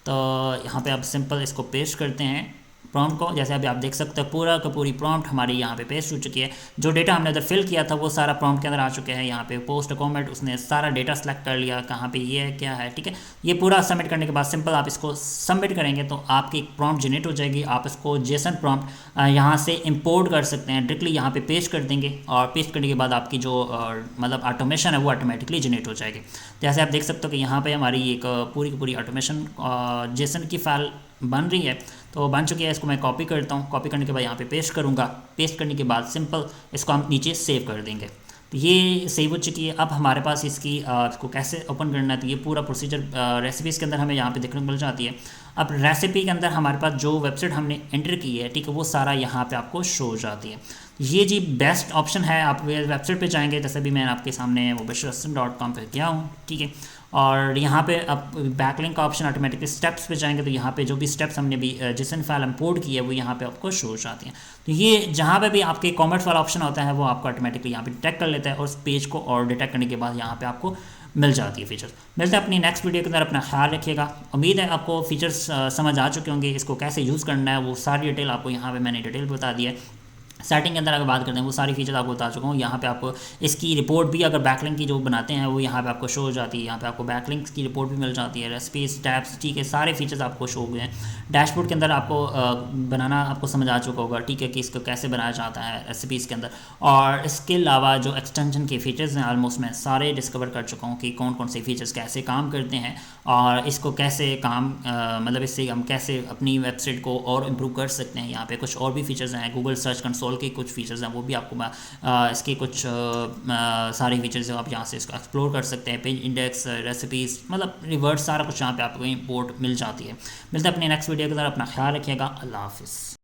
तो यहाँ पे आप सिंपल इसको पेस्ट करते हैं प्रॉम्प्ट को। जैसे अभी आप देख सकते हो पूरा का पूरी प्रॉम्प्ट हमारी यहाँ पे पेस्ट हो चुकी है। जो डेटा हमने उधर फिल किया था वो सारा प्रॉम्प्ट के अंदर आ चुके हैं। यहाँ पे पोस्ट कमेंट उसने सारा डेटा सेलेक्ट कर लिया, कहाँ पे ये है क्या है, ठीक है। ये पूरा सबमिट करने के बाद सिंपल आप इसको सबमिट करेंगे तो आपकी एक प्रॉम्प्ट जनरेट हो जाएगी। आप इसको जेसन प्रॉम्प्ट यहाँ से इंपोर्ट कर सकते हैं, डायरेक्टली यहाँ पे पेस्ट कर देंगे और पेस्ट करने के बाद आपकी जो मतलब ऑटोमेशन है वो ऑटोमेटिकली जनरेट हो जाएगी। जैसे आप देख सकते हो कि यहाँ पे हमारी एक पूरी की पूरी ऑटोमेशन जेसन की फाइल बन रही है। तो बन चुकी है, इसको मैं कॉपी करता हूँ। कॉपी करने के बाद यहाँ पे पेस्ट करूँगा। पेस्ट करने के बाद सिंपल इसको हम नीचे सेव कर देंगे। तो ये सेव हो चुकी है। अब हमारे पास इसको कैसे ओपन करना है, तो ये पूरा प्रोसीजर रेसिपीज़ के अंदर हमें यहाँ पे देखने को मिल जाती है। अब रेसिपी के अंदर हमारे पास जो वेबसाइट हमने एंटर की है, ठीक है, वो सारा यहाँ पे आपको शो हो जाती है। ये जी बेस्ट ऑप्शन है। आप वेबसाइट पे जाएंगे, जैसे भी मैं आपके सामने mubashirhassan.com पे गया हूँ, ठीक है, और यहाँ पे आप बैकलिंक का ऑप्शन ऑटोमेटिकली स्टेप्स पे जाएंगे तो यहाँ पे जो भी स्टेप्स हमने भी जिसन फाइल इंपोर्ट की है वो यहाँ पे आपको शो हो जाती हैं। तो ये जहाँ पे भी आपके कॉमेंट्स वाला ऑप्शन होता है वो आपको ऑटोमेटिकली यहाँ पे डिटेक्ट कर लेता है और उस पेज को और डिटेक्ट करने के बाद यहाँ पे आपको मिल जाती है फीचर्स। मिलते हैं अपनी नेक्स्ट वीडियो के अंदर, अपना ख्याल रखिएगा। उम्मीद है आपको फीचर्स समझ आ चुके होंगे। इसको कैसे यूज़ करना है वो सारी डिटेल आपको यहाँ पे मैंने डिटेल बता दी है। सेटिंग के अंदर अगर बात करते हैं वो सारी फीचर्स आपको बता चुका हूँ। यहाँ पे आपको इसकी रिपोर्ट भी अगर बैकलिंक की जो बनाते हैं वो यहाँ पे आपको शो हो जाती है। यहाँ पे आपको बैकलिंक्स की रिपोर्ट भी मिल जाती है, रेसिपीज टैब्स, ठीक है, सारे फीचर्स आपको शो हुए हैं। डैशबोर्ड के अंदर आपको बनाना आपको समझ आ चुका होगा, ठीक है, कि इसको कैसे बनाया जाता है रेसिपीज़ के अंदर। और इसके अलावा जो एक्सटेंशन के फीचर्स हैं ऑलमोस्ट मैं सारे डिस्कवर कर चुका हूँ कि कौन कौन से फीचर्स कैसे काम करते हैं और इसको कैसे काम मतलब इससे हम कैसे अपनी वेबसाइट को और इम्प्रूव कर सकते हैं। यहाँ पे कुछ और भी फीचर्स हैं, गूगल सर्च कंसोल के कुछ फीचर्स हैं, वो भी आपको इसके कुछ सारे फीचर्स आप यहाँ से इसको एक्सप्लोर कर सकते हैं। पेज इंडेक्स, रेसिपीज़, मतलब रिवर्स सारा कुछ यहाँ पे आपको इंपोर्ट मिल जाती है। मिलता है अपने नेक्स्ट वीडियो के अंदर, अपना ख्याल रखिएगा। अल्लाह हाफिज़।